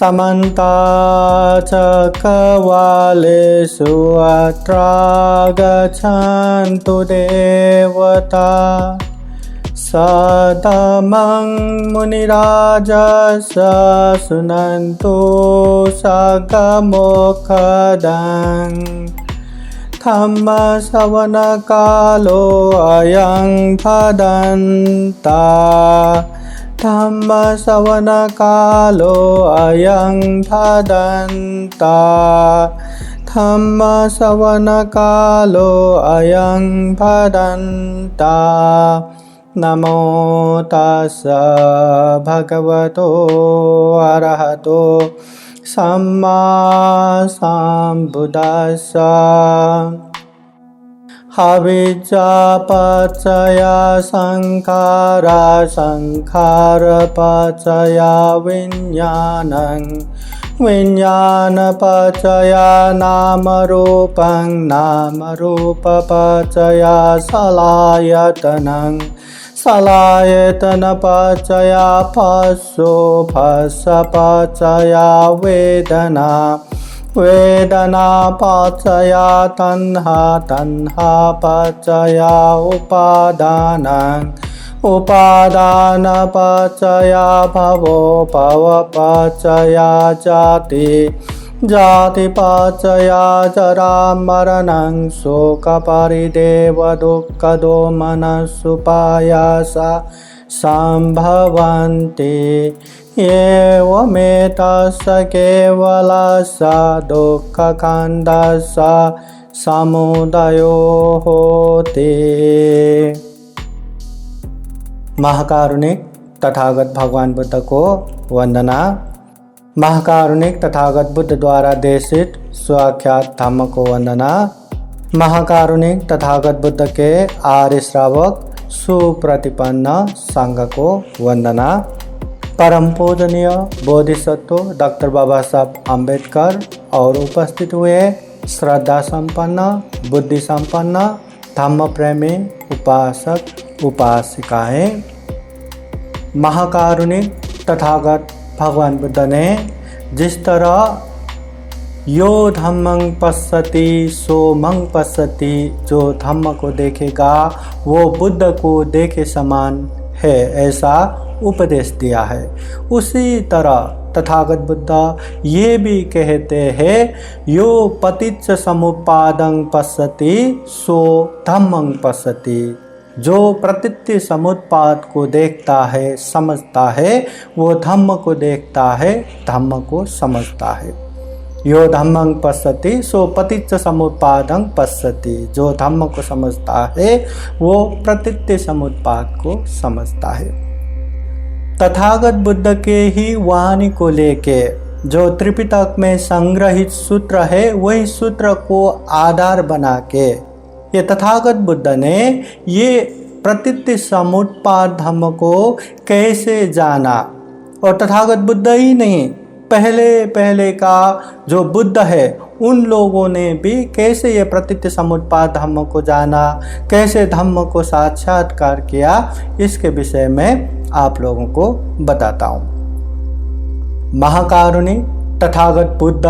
समन्ता चक्रवालेषु अत्रा गच्छन्तु देवता सदमं मुनिराजस्य शृण्वन्तु सगमोखदं धम्मश्रवणकालो अयं भदन्ता धम्मश्रवणकालो अयं भदन्ता धम्मश्रवणकालो अयं भदन्ता नमो तस्स भगवतो अरहतो सम्मा सम्बुद्दस्स अविद्या पचया संखारा संखार पचया विज्ञानं विज्ञान पचया नाम रूपं नाम रूप पचया सलायतनं सलायतन पचया भस्सो भस्स पचया वेदना वेदना पचया तन्हा तन्हा पचया उपादानं उपादान पचया भवो भव पचया जाति जाति पचया जरा मरणं शोक परिदेव दुःख दोमनसुपायास सम्भवन्ति एवमेतस्य केवलस्य दुःखखण्डस्य समुदयो होति। महाकारुणिक तथागत भगवान बुद्ध को वंदना। महाकारुणिक तथागत बुद्ध द्वारा देशित स्वाख्यात धम्म को वंदना। महाकारुणिक तथागत बुद्ध के आर्य श्रावक सुप्रतिपन्न संघ को वंदना। परम पूजनीय बोधिसत्व डॉक्टर बाबा साहब अम्बेडकर और उपस्थित हुए श्रद्धा संपन्न बुद्धि संपन्न धम्म प्रेमी उपासक उपासिकाएं। महाकारुणिक तथागत भगवान बुद्ध ने जिस तरह यो धम्मं पश्यति सो मं पश्यति, जो धम्म को देखेगा वो बुद्ध को देखे समान है, ऐसा उपदेश दिया है। उसी तरह तथागत बुद्ध ये भी कहते हैं यो पतिच्च समुत्पादं पश्यति सो धम्मं पश्यति, जो प्रतीति समुत्पाद को देखता है समझता है वो धम्म को देखता है धम्म को समझता है। यो धम्मं पश्यति सो पतिच्च समुत्पादं पश्यति, जो धम्म को समझता है वो प्रतीति समुत्पाद को समझता है। तथागत बुद्ध के ही वाणी को लेके जो त्रिपिटक में संग्रहित सूत्र है वही सूत्र को आधार बना के ये तथागत बुद्ध ने ये प्रतीति समुत्पाद धम्म को कैसे जाना। और तथागत बुद्ध ही नहीं, पहले का जो बुद्ध है उन लोगों ने भी कैसे ये प्रतीति समुत्पाद धम्म को जाना, कैसे धम्म को साक्षात्कार किया, इसके विषय में आप लोगों को बताता हूँ। महाकारुणिक तथागत बुद्ध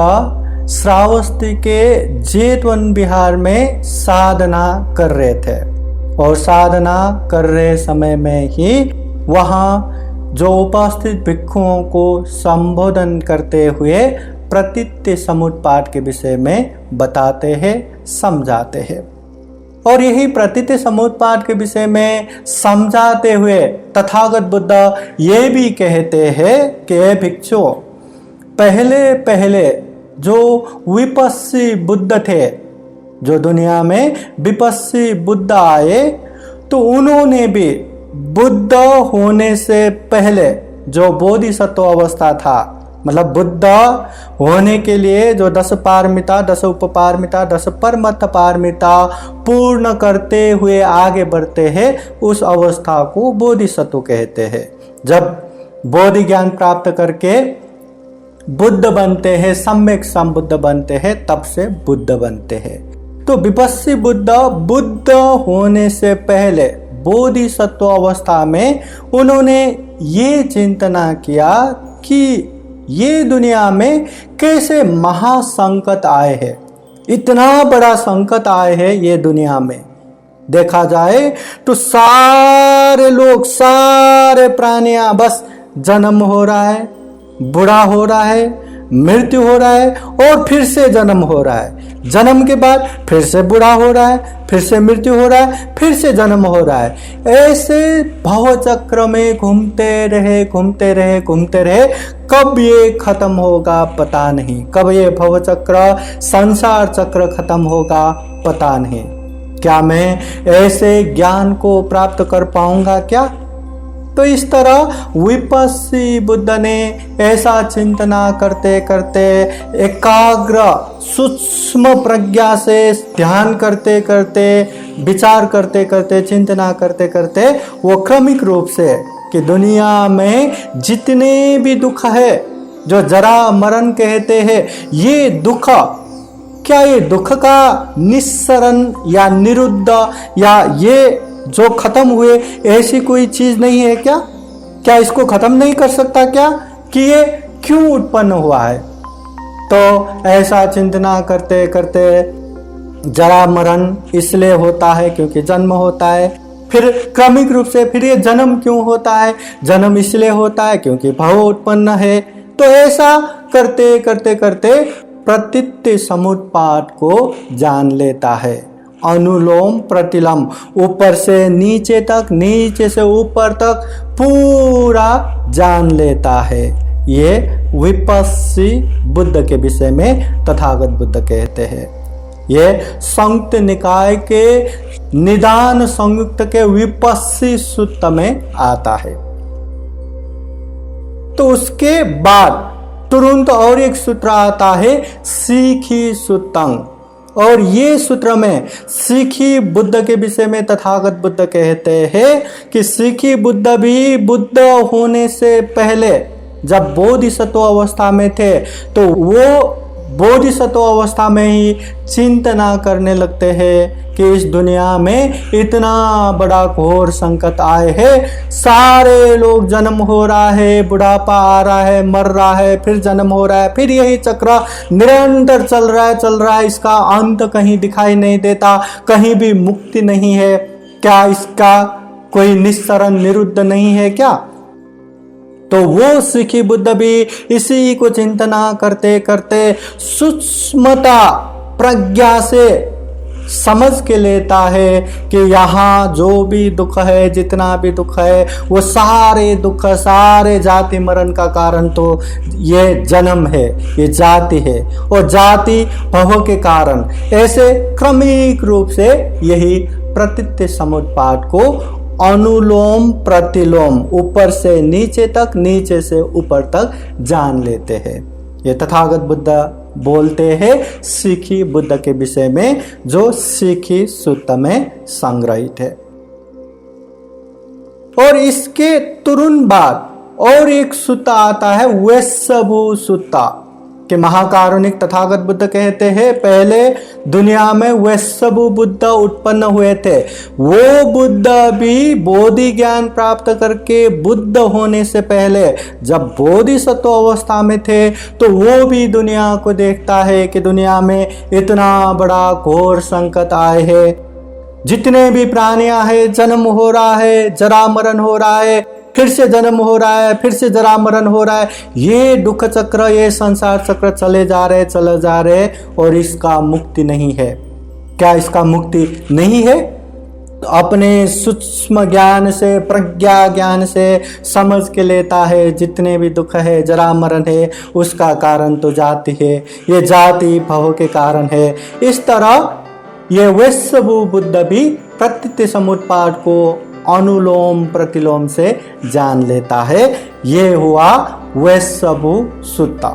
श्रावस्ती के जेतवन बिहार में साधना कर रहे थे और साधना कर रहे समय में ही वहाँ जो उपस्थित भिक्षुओं को संबोधन करते हुए प्रतीति समुत्पाद के विषय में बताते हैं, समझाते हैं। और यही प्रतीति समुत्पाद के विषय में समझाते हुए तथागत बुद्ध ये भी कहते हैं कि भिक्षु पहले जो विपस्सी बुद्ध थे, जो दुनिया में विपस्सी बुद्ध आए, तो उन्होंने भी बुद्ध होने से पहले जो बोधिसत्व अवस्था था, मतलब बुद्ध होने के लिए जो 10 पारमिता 10 उपपारमिता 10 परमत पारमिता पूर्ण करते हुए आगे बढ़ते हैं, उस अवस्था को बोधिसत्व कहते हैं। जब बोधि ज्ञान प्राप्त करके बुद्ध बनते हैं, सम्यक संबुद्ध बनते हैं, तब से बुद्ध बनते हैं। तो विपस्सी बुद्ध होने से पहले बोधिसत्व अवस्था में उन्होंने ये चिंतना किया कि ये दुनिया में कैसे महासंकट आए हैं, इतना बड़ा संकट आए हैं ये दुनिया में। देखा जाए तो सारे लोग, सारे प्राणियां बस जन्म हो रहा है, बूढ़ा हो रहा है, मृत्यु हो रहा है और फिर से जन्म हो रहा है। जन्म के बाद फिर से बूढ़ा हो रहा है, फिर से मृत्यु हो रहा है, फिर से जन्म हो रहा है। ऐसे भव चक्र में घूमते रहे, घूमते रहे, घूमते रहे। कब ये खत्म होगा पता नहीं, कब ये भव चक्र, संसार चक्र खत्म होगा पता नहीं। क्या मैं ऐसे ज्ञान को प्राप्त कर पाऊंगा क्या? तो इस तरह विपस्सी बुद्ध ने ऐसा चिंतना करते करते, एकाग्र सूक्ष्म प्रज्ञा से ध्यान करते करते, विचार करते करते, चिंतना करते करते, वो क्रमिक रूप से कि दुनिया में जितने भी दुख है, जो जरा मरण कहते हैं, ये दुख, क्या ये दुख का निस्सरण या निरुद्ध या ये जो खत्म हुए ऐसी कोई चीज नहीं है क्या? क्या इसको खत्म नहीं कर सकता क्या कि ये क्यों उत्पन्न हुआ है? तो ऐसा चिंतना करते करते, जरा मरण इसलिए होता है क्योंकि जन्म होता है, फिर क्रमिक रूप से फिर ये जन्म क्यों होता है? जन्म इसलिए होता है क्योंकि भव उत्पन्न है। तो ऐसा करते करते करते प्रतीति समुत्पाद को जान लेता है। अनुलोम प्रतिलोम, ऊपर से नीचे तक, नीचे से ऊपर तक पूरा जान लेता है। ये विपस्सी बुद्ध के विषय में तथागत बुद्ध कहते हैं। ये संयुक्त निकाय के निदान संयुक्त के विपस्सी सूत्र में आता है। तो उसके बाद तुरंत और एक सूत्र आता है, सीखी सूत्रं। और ये सूत्र में सीखी बुद्ध के विषय में तथागत बुद्ध कहते हैं कि सीखी बुद्ध भी बुद्ध होने से पहले जब बोधिसत्व अवस्था में थे, तो वो बोधिसत्व अवस्था में ही चिंतना करने लगते हैं कि इस दुनिया में इतना बड़ा घोर संकट आए है। सारे लोग, जन्म हो रहा है, बुढ़ापा आ रहा है, मर रहा है, फिर जन्म हो रहा है, फिर यही चक्र निरंतर चल रहा है। इसका अंत कहीं दिखाई नहीं देता, कहीं भी मुक्ति नहीं है। क्या इसका कोई निस्सरण, निरुद्ध नहीं है क्या? तो वो सीखी बुद्ध भी इसी को चिंतना करते करते सूक्ष्मता प्रज्ञा से समझ के लेता है कि यहाँ जो भी दुख है, जितना भी दुख है, वो सारे दुख, सारे जाति मरण का कारण तो ये जन्म है, ये जाति है, और जाति भव के कारण। ऐसे क्रमिक रूप से यही प्रतीति समुत्पाद को अनुलोम प्रतिलोम, ऊपर से नीचे तक, नीचे से ऊपर तक जान लेते हैं। ये तथागत बुद्ध बोलते हैं सीखी बुद्ध के विषय में, जो सीखी सूत्र में संग्रहित है। और इसके तुरंत बाद और एक सूत्र आता है, वेस्सभु सूत्र, कि महाकारुणिक तथागत बुद्ध कहते हैं पहले दुनिया में वेस्सभु बुद्ध उत्पन्न हुए थे। वो बुद्ध भी बोधि ज्ञान प्राप्त करके बुद्ध होने से पहले जब बोधिसत्व अवस्था में थे, तो वो भी दुनिया को देखता है कि दुनिया में इतना बड़ा घोर संकट आए है। जितने भी प्राणियां हैं, जन्म हो रहा है, जरा मरण हो रहा है, फिर से जन्म हो रहा है, फिर से जरा मरण हो रहा है। ये दुख चक्र, ये संसार चक्र चले जा रहे, और इसका मुक्ति नहीं है। क्या इसका मुक्ति नहीं है? अपने सूक्ष्म ज्ञान से, प्रज्ञा ज्ञान से समझ के लेता है जितने भी दुख है, जरा मरण है, उसका कारण तो जाति है, ये जाति भव के कारण है। इस तरह ये वेस्सभु बुद्ध भी प्रतीति समुत्पाद को अनुलोम प्रतिलोम से जान लेता है। ये हुआ वेस्सभु सूत्र।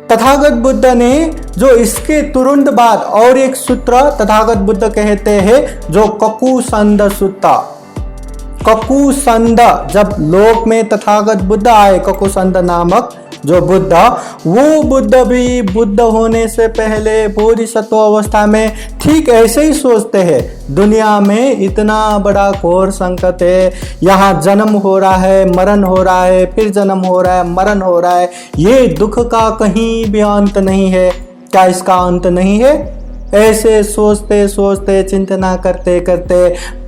तथागत बुद्ध ने जो इसके तुरंत बाद और एक सूत्र तथागत बुद्ध कहते हैं, जो ककुसंध सूत्र। ककुसंध, जब लोक में तथागत बुद्ध आए, ककुसंध नामक जो बुद्ध, वो बुद्ध भी बुद्ध होने से पहले बोधिसत्व अवस्था में ठीक ऐसे ही सोचते हैं। दुनिया में इतना बड़ा घोर संकट है, यहाँ जन्म हो रहा है, मरण हो रहा है, फिर जन्म हो रहा है, मरण हो रहा है, ये दुख का कहीं भी अंत नहीं है। क्या इसका अंत नहीं है? ऐसे सोचते सोचते, चिंतना करते करते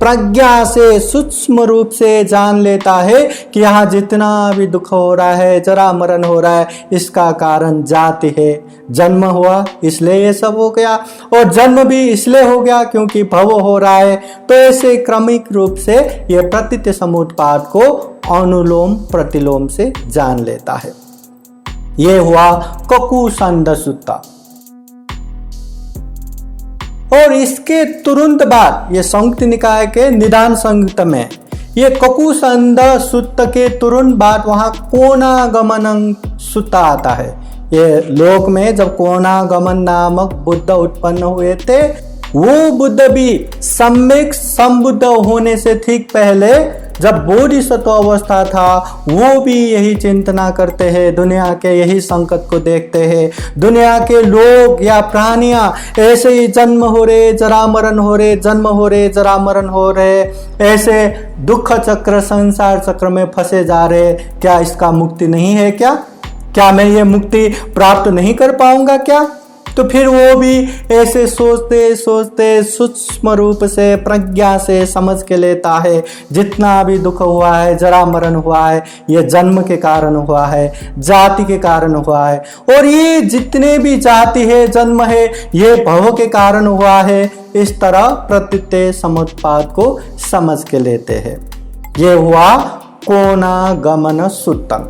प्रज्ञा से सूक्ष्म रूप से जान लेता है कि यहाँ जितना भी दुख हो रहा है, जरा मरण हो रहा है, इसका कारण जाति है। जन्म हुआ इसलिए ये सब हो गया, और जन्म भी इसलिए हो गया क्योंकि भव हो रहा है। तो ऐसे क्रमिक रूप से ये प्रतीति समुत्पाद को अनुलोम प्रतिलोम से जान लेता है। ये हुआ ककुसंध सुत्ता। और इसके तुरंत बाद ये संयुक्त निकाय के निदान संयुक्त में ये ककुसंध सुत्त के तुरंत बाद वहां कोणागमन सुत्त आता है। ये लोक में जब कोणागमन नामक बुद्ध उत्पन्न हुए थे, वो बुद्ध भी सम्यक संबुद्ध होने से ठीक पहले जब बोधिसत्व अवस्था था, वो भी यही चिंतना करते हैं, दुनिया के यही संकट को देखते हैं। दुनिया के लोग या प्राणियां ऐसे ही जन्म हो रहे, जरा मरण हो रहे, जन्म हो रहे, जरा मरण हो रहे, ऐसे दुख चक्र, संसार चक्र में फंसे जा रहे। क्या इसका मुक्ति नहीं है? क्या मैं ये मुक्ति प्राप्त नहीं कर पाऊंगा क्या? तो फिर वो भी ऐसे सोचते सोचते सूक्ष्म रूप से प्रज्ञा से समझ के लेता है, जितना भी दुख हुआ है, जरा मरण हुआ है, ये जन्म के कारण हुआ है, जाति के कारण हुआ है, और ये जितने भी जाति है, जन्म है, ये भव के कारण हुआ है। इस तरह प्रतीति समुत्पाद को समझ के लेते हैं। ये हुआ कोणागमन सुत्तम।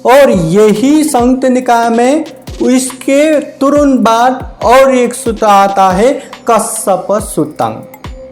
और यही संयुक्त निकाय में इसके तुरंत बाद और एक सूत्र आता है कश्यप सूत्रं।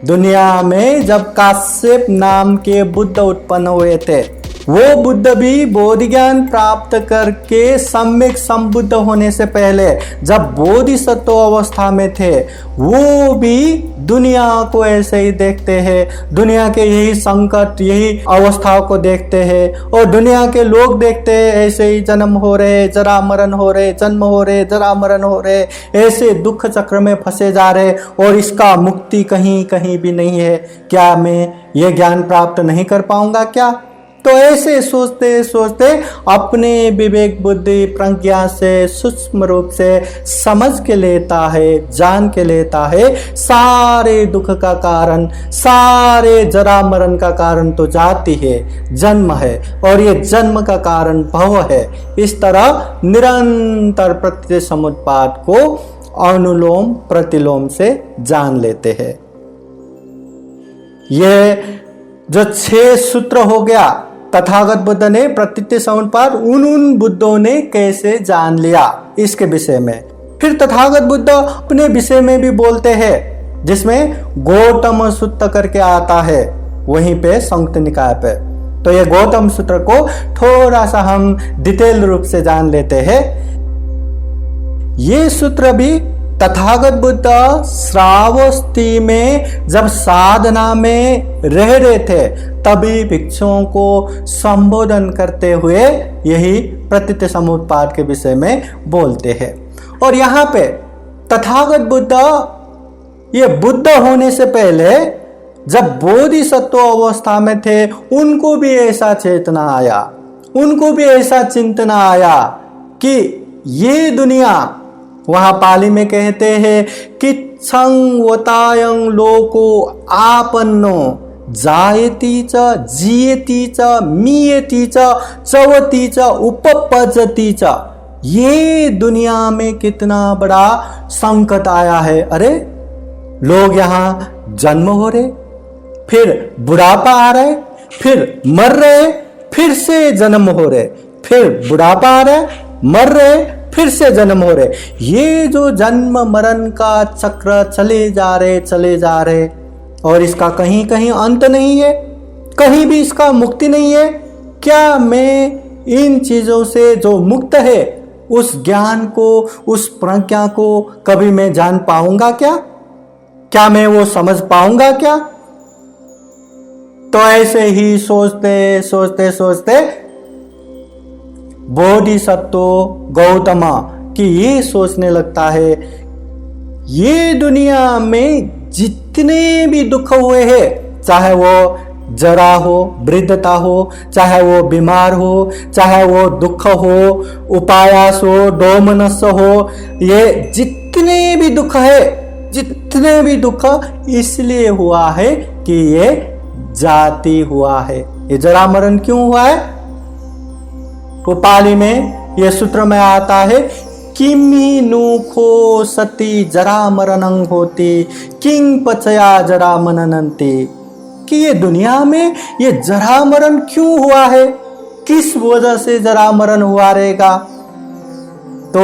दुनिया में जब काश्यप नाम के बुद्ध उत्पन्न हुए थे, वो बुद्ध भी बोधि ज्ञान प्राप्त करके सम्यक संबुद्ध होने से पहले जब बोधिसत्व अवस्था में थे, वो भी दुनिया को ऐसे ही देखते हैं, दुनिया के यही संकट, यही अवस्थाओं को देखते हैं, और दुनिया के लोग देखते हैं ऐसे ही जन्म हो रहे, जरा मरण हो रहे, जन्म हो रहे, जरा मरण हो रहे, ऐसे दुख चक्र में फंसे जा रहे, और इसका मुक्ति कहीं कहीं भी नहीं है। क्या मैं ये ज्ञान प्राप्त नहीं कर पाऊंगा क्या? तो ऐसे सोचते सोचते अपने विवेक बुद्धि प्रज्ञा से सूक्ष्म रूप से समझ के लेता है, जान के लेता है, सारे दुख का कारण, सारे जरा मरण का कारण तो जाति है, जन्म है, और ये जन्म का कारण भव है। इस तरह निरंतर प्रतीति समुत्पाद को अनुलोम प्रतिलोम से जान लेते हैं। यह जो 6 सूत्र हो गया, तथागत बुद्ध ने प्रतीति समुत्पाद उन बुद्धों ने कैसे जान लिया, इसके विषय में। फिर तथागत बुद्ध अपने विषय में भी बोलते हैं, जिसमें गौतम सूत्र करके आता है वहीं पे संयुक्त निकाय पे। तो ये गौतम सूत्र को थोड़ा सा हम डिटेल रूप से जान लेते हैं। ये सूत्र भी तथागत बुद्ध श्रावस्ती में जब साधना में रह रहे थे, तभी भिक्षुओं को संबोधन करते हुए यही प्रतीति समुत्पाद के विषय में बोलते हैं। और यहाँ पे तथागत बुद्ध ये बुद्ध होने से पहले जब बोधिसत्व अवस्था में थे, उनको भी ऐसा चेतना आया, उनको भी ऐसा चिंतना आया कि ये दुनिया, वहां पाली में कहते हैं कि संवतायं लोको आपन्नो जायती च जियती च मीयती च चवती च उपपजती च। ये दुनिया में कितना बड़ा संकट आया है। अरे लोग यहाँ जन्म हो रहे, फिर बुढ़ापा आ रहे, फिर मर रहे, फिर से जन्म हो रहे, फिर बुढ़ापा आ रहे, मर रहे, फिर से जन्म हो रहे। ये जो जन्म मरण का चक्र चले जा रहे, और इसका कहीं कहीं अंत नहीं है, कहीं भी इसका मुक्ति नहीं है। क्या मैं इन चीजों से जो मुक्त है, उस ज्ञान को, उस प्रज्ञा को कभी मैं जान पाऊंगा क्या मैं वो समझ पाऊंगा क्या? तो ऐसे ही सोचते सोचते सोचते बोधिसत्व गौतम कि ये सोचने लगता है ये दुनिया में जितने भी दुख हुए हैं, चाहे वो जरा हो, वृद्धता हो, चाहे वो बीमार हो, चाहे वो दुख हो, उपायास हो, डोमनस हो, ये जितने भी दुख है, जितने भी दुख इसलिए हुआ है कि ये जाति हुआ है। ये जरा मरण क्यों हुआ है? वो पाली में ये सूत्र में आता है किमी नुखो सती जरा मरणं होती किंग पचया जरा मननंती, कि ये दुनिया में ये जरा मरण क्यों हुआ है, किस वजह से जरा मरण हुआ रहेगा। तो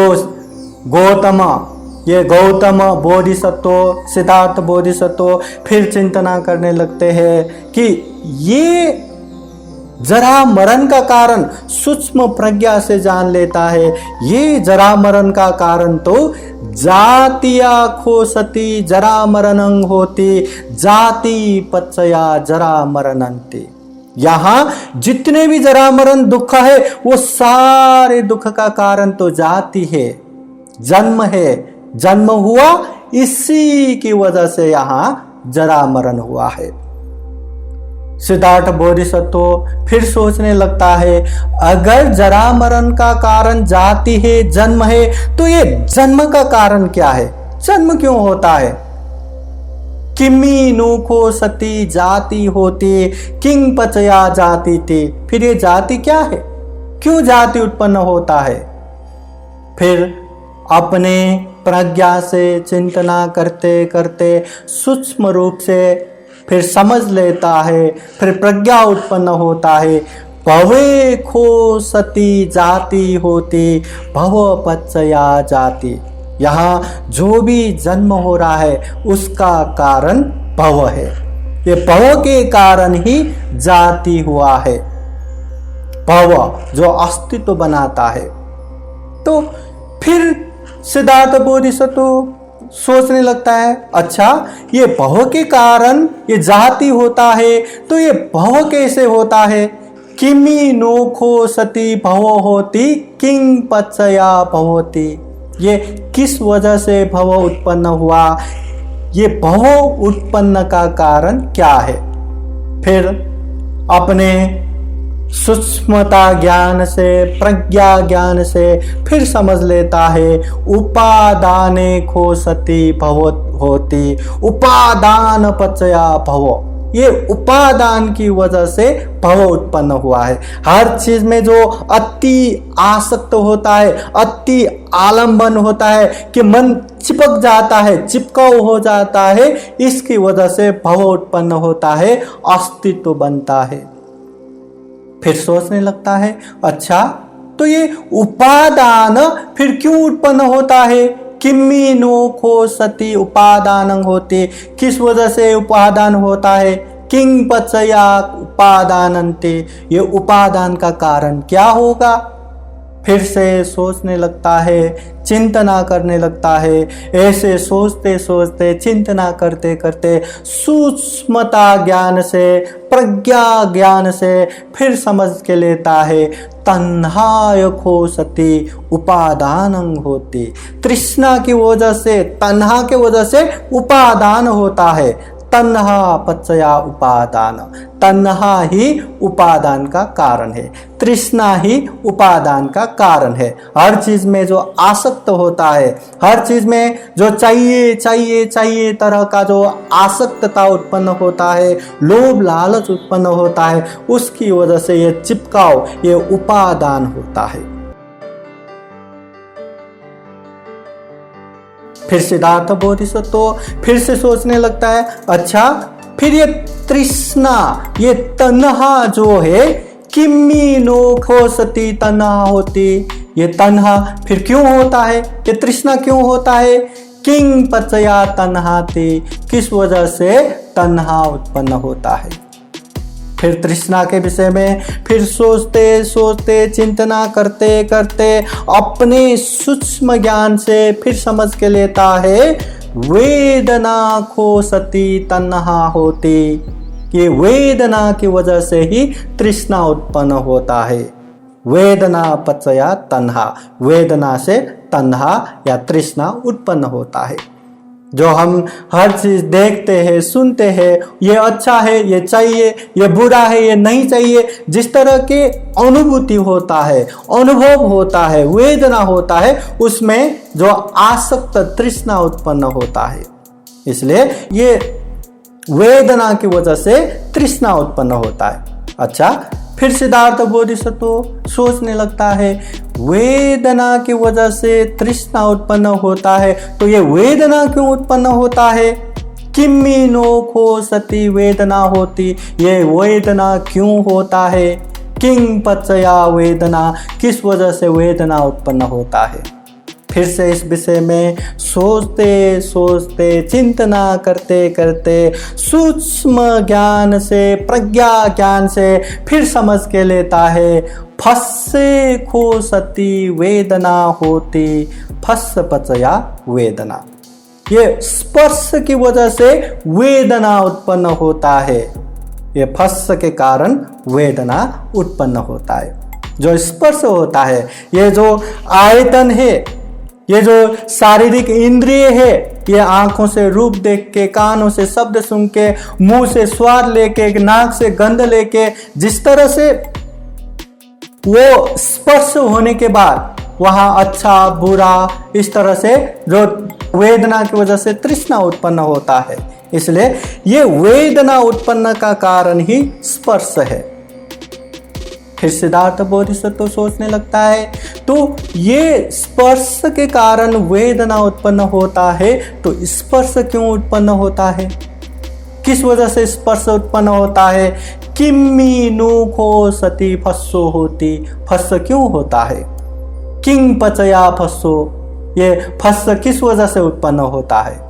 गौतम बोधिसत्व, सिद्धार्थ बोधिसत्व फिर चिंतना करने लगते हैं कि ये जरा मरण का कारण सूक्ष्म प्रज्ञा से जान लेता है। ये जरा मरण का कारण तो जातिया खोसती जरा मरणं होती जाति पचया जरा मरणंती। यहाँ जितने भी जरा मरण दुख है वो सारे दुख का कारण तो जाति है, जन्म है। जन्म हुआ इसी की वजह से यहाँ जरा मरण हुआ है। सिद्धार्थ बोधिसत्व फिर सोचने लगता है अगर जरा मरण का कारण जाति है, जन्म है, तो ये जन्म का कारण क्या है? जन्म क्यों होता है? किमी नुखो सती जाति होती किंग पचया जाति थी। फिर ये जाति क्या है? क्यों जाति उत्पन्न होता है? फिर अपने प्रज्ञा से चिंतना करते करते सूक्ष्म रूप से फिर समझ लेता है, फिर प्रज्ञा उत्पन्न होता है। भवे खो सती जाति होती भव पचया जाति। यहाँ जो भी जन्म हो रहा है उसका कारण भव है। ये भव के कारण ही जाति हुआ है। भव जो अस्तित्व बनाता है। तो फिर सिद्धार्थ बोधिसत्व सोचने लगता है अच्छा ये भव के कारण ये जाति होता है, तो ये भव कैसे होता है? किमी नोखो सती भव होती किंग पचया भवती। ये किस वजह से भव उत्पन्न हुआ? ये भव उत्पन्न का कारण क्या है? फिर अपने सूक्ष्मता ज्ञान से, प्रज्ञा ज्ञान से फिर समझ लेता है उपादाने खो सती भव होती उपादान पचया भव। ये उपादान की वजह से भव उत्पन्न हुआ है। हर चीज में जो अति आसक्त होता है, अति आलंबन होता है कि मन चिपक जाता है, चिपकाऊ हो जाता है, इसकी वजह से भव उत्पन्न होता है, अस्तित्व बनता है। फिर सोचने लगता है अच्छा तो ये उपादान फिर क्यों उत्पन्न होता है? किम्मी नोखो सती उपादान होते, किस वजह से उपादान होता है? किंग पचया उपादानंते। ये उपादान का कारण क्या होगा? फिर से सोचने लगता है, चिंतना करने लगता है। ऐसे सोचते सोचते, चिंतना करते करते सूक्ष्मता ज्ञान से, प्रज्ञा ज्ञान से फिर समझ के लेता है तन्हाय खो सती उपादान होती। तृष्णा की वजह से, तन्हा के वजह से उपादान होता है। तन्हा पचया उपादान। तन्हा ही उपादान का कारण है, तृष्णा ही उपादान का कारण है। हर चीज में जो आसक्त होता है, हर चीज में जो चाहिए चाहिए चाहिए तरह का जो आसक्तता उत्पन्न होता है, लोभ लालच उत्पन्न होता है, उसकी वजह से ये चिपकाव, ये उपादान होता है। फिर सिद्धार्थ बोधिसत्व फिर से सोचने लगता है अच्छा फिर ये तृष्णा, ये तन्हा जो है, किम्मी नोखो सती तन्हा होती। ये तन्हा फिर क्यों होता है? ये तृष्णा क्यों होता है? किंग पचया तन्हाती। किस वजह से तन्हा उत्पन्न होता है? फिर तृष्णा के विषय में फिर सोचते सोचते, चिंतना करते करते अपने सूक्ष्म ज्ञान से फिर समझ के लेता है वेदना खो सती तन्हा होती। कि वेदना की वजह से ही तृष्णा उत्पन्न होता है। वेदना पचया तन्हा, वेदना से तन्हा या तृष्णा उत्पन्न होता है। जो हम हर चीज देखते हैं, सुनते हैं, ये अच्छा है, ये चाहिए, ये बुरा है, ये नहीं चाहिए, जिस तरह के अनुभूति होता है, अनुभव होता है, वेदना होता है, उसमें जो आसक्त तृष्णा उत्पन्न होता है। इसलिए ये वेदना की वजह से तृष्णा उत्पन्न होता है। अच्छा, फिर सिद्धार्थ बोधिसत्व सोचने लगता है, वेदना की वजह से तृष्णा उत्पन्न होता है, तो ये वेदना क्यों उत्पन्न होता है? किम्मीनो खो सती वेदना होती, ये वेदना क्यों होता है? किंग पचया वेदना, किस वजह से वेदना उत्पन्न होता है? फिर से इस विषय में सोचते सोचते, चिंतना करते करते, सूक्ष्म ज्ञान से, प्रज्ञा ज्ञान से फिर समझ के लेता है, फस्से खो सती वेदना होती, फस पचया वेदना। ये स्पर्श की वजह से वेदना उत्पन्न होता है। ये फस के कारण वेदना उत्पन्न होता है। जो स्पर्श होता है, ये जो आयतन है, ये जो शारीरिक इंद्रिय है, ये आंखों से रूप देख के, कानों से शब्द सुन के, मुंह से स्वाद लेके, नाक से गंध लेके, जिस तरह से वो स्पर्श होने के बाद वहां अच्छा बुरा, इस तरह से जो वेदना की वजह से तृष्णा उत्पन्न होता है। इसलिए ये वेदना उत्पन्न का कारण ही स्पर्श है। फिर सिद्धार्थ बोधिसत्व सोचने लगता है, तो ये स्पर्श के कारण वेदना उत्पन्न होता है, तो स्पर्श क्यों उत्पन्न होता है? किस वजह से स्पर्श उत्पन्न होता है? किम्मी नु खो सती फस्सो होती, फस्स क्यों होता है? किंग पचया फस्सो, ये फस्स किस वजह से उत्पन्न होता है?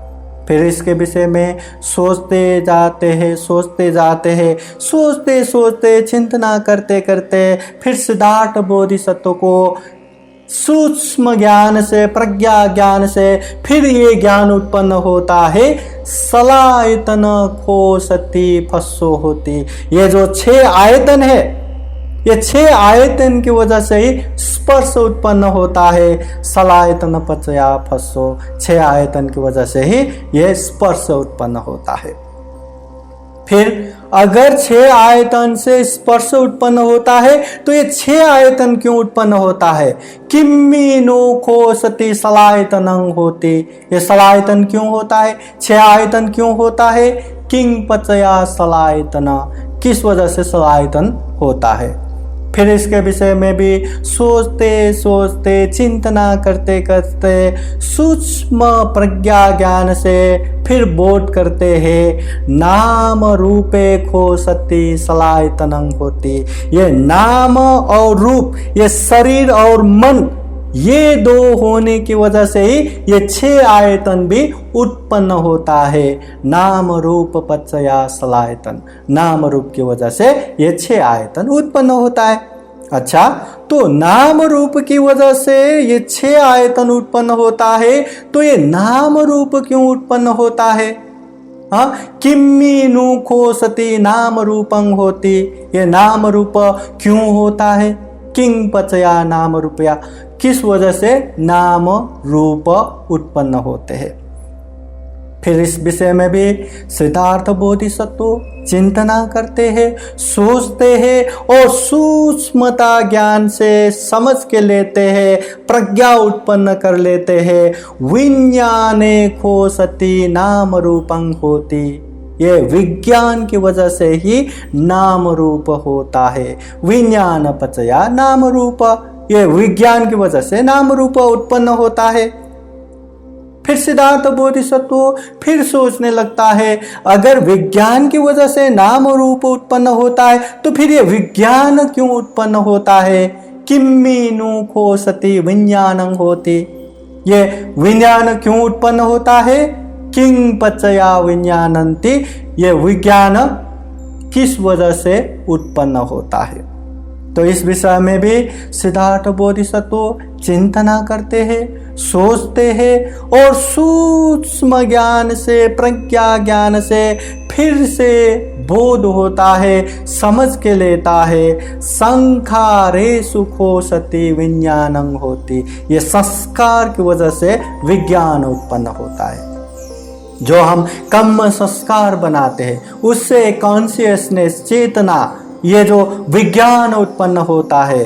फिर इसके विषय में सोचते जाते हैं, सोचते जाते हैं, सोचते सोचते, चिंतना करते करते, फिर सिद्धार्थ बोधिसत्व को सूक्ष्म ज्ञान से, प्रज्ञा ज्ञान से फिर ये ज्ञान उत्पन्न होता है, सलायतन खो सती फस्सो होती। ये जो 6 आयतन है, ये 6 आयतन की वजह से ही स्पर्श उत्पन्न होता है। सलायतन पचया फस्सो, 6 आयतन की वजह से ही ये स्पर्श उत्पन्न होता है। फिर अगर 6 आयतन से स्पर्श उत्पन्न होता है, तो ये 6 आयतन क्यों उत्पन्न होता है? किम्मी नो खो सती सलायतनं होती, ये सलायतन क्यों होता है? 6 आयतन क्यों होता है? किंग पचया सलायतना, किस वजह से सलायतन होता है? फिर इसके विषय में भी सोचते सोचते, चिंतना करते करते, सूक्ष्म प्रज्ञा ज्ञान से फिर बोध करते हैं, नाम रूपे खो सती सलायतनं होती। ये नाम और रूप, ये शरीर और मन, ये 2 होने की वजह से ही ये 6 आयतन भी उत्पन्न होता है। नाम रूप पचया सलायतन, नाम रूप की वजह से ये 6 आयतन उत्पन्न होता है। अच्छा, तो नाम रूप की वजह से ये 6 आयतन उत्पन्न होता है, तो ये नाम रूप क्यों उत्पन्न होता है? हाँ, किम्मी नु खो सती नाम रूपं होती, ये नाम रूप क्यों होता है? किंग पचया नाम रूपया, किस वजह से नाम रूप उत्पन्न होते हैं? फिर इस विषय में भी सिद्धार्थ बोधिसत्व चिंतना करते हैं, सोचते हैं और सूक्ष्मता ज्ञान से समझ के लेते हैं, प्रज्ञा उत्पन्न कर लेते हैं। विज्ञाने खो सती नाम रूपं होती, ये विज्ञान की वजह से ही नाम रूप होता है। विज्ञान पचया नाम रूप, ये विज्ञान की वजह से नाम रूप उत्पन्न होता है। फिर सिद्धार्थ बोधिसत्व फिर सोचने लगता है, अगर विज्ञान की वजह से नाम रूप उत्पन्न होता है, तो फिर ये विज्ञान क्यों उत्पन्न होता है? किम्मी नु खो सती विज्ञानं होती, ये विज्ञान क्यों उत्पन्न होता है? किंग पचया विज्ञानंति, ये विज्ञान किस वजह से उत्पन्न होता है? तो इस विषय में भी सिद्धार्थ बोधिसत्व चिंतना करते हैं, सोचते हैं और सूक्ष्म ज्ञान से, प्रज्ञा ज्ञान से फिर से बोध होता है, समझ के लेता है। संखारे सुखो सती विज्ञानं होती, ये संस्कार की वजह से विज्ञान उत्पन्न होता है। जो हम कर्म संस्कार बनाते हैं उससे कॉन्शियसनेस, चेतना, ये जो विज्ञान उत्पन्न होता है।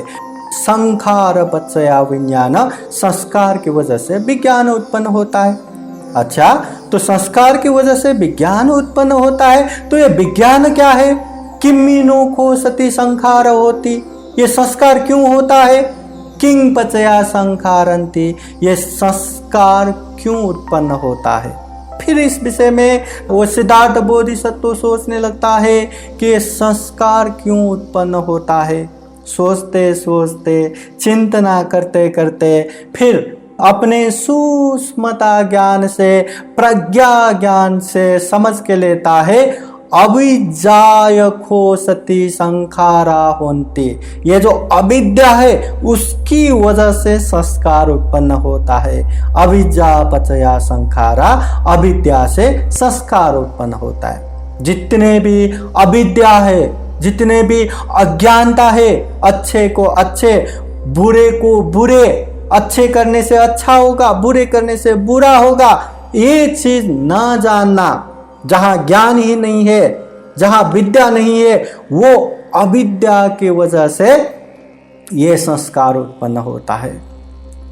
संखार पचया विज्ञान, संस्कार की वजह से विज्ञान उत्पन्न होता है। अच्छा, तो संस्कार की वजह से विज्ञान उत्पन्न होता है, तो ये विज्ञान क्या है? किम्मीनो को सती संखार होती, ये संस्कार क्यों होता है? किंग पचया संखारंती, ये संस्कार क्यों उत्पन्न होता है? फिर इस विषय में वो सिद्धार्थ बोधिसत्व सोचने लगता है कि संस्कार क्यों उत्पन्न होता है। सोचते सोचते, चिंतना करते करते फिर अपने सूक्ष्मता ज्ञान से, प्रज्ञा ज्ञान से समझ के लेता है अविद्याय खो सती संखारा होती, ये जो अविद्या है उसकी वजह से संस्कार उत्पन्न होता है। अविद्या पचया संखारा, अविद्या से संस्कार उत्पन्न होता है। जितने भी अविद्या है, जितने भी अज्ञानता है, अच्छे को अच्छे, बुरे को बुरे, अच्छे करने से अच्छा होगा, बुरे करने से बुरा होगा, ये चीज ना जानना, जहां ज्ञान ही नहीं है, जहां विद्या नहीं है, वो अविद्या की वजह से ये संस्कार उत्पन्न होता है।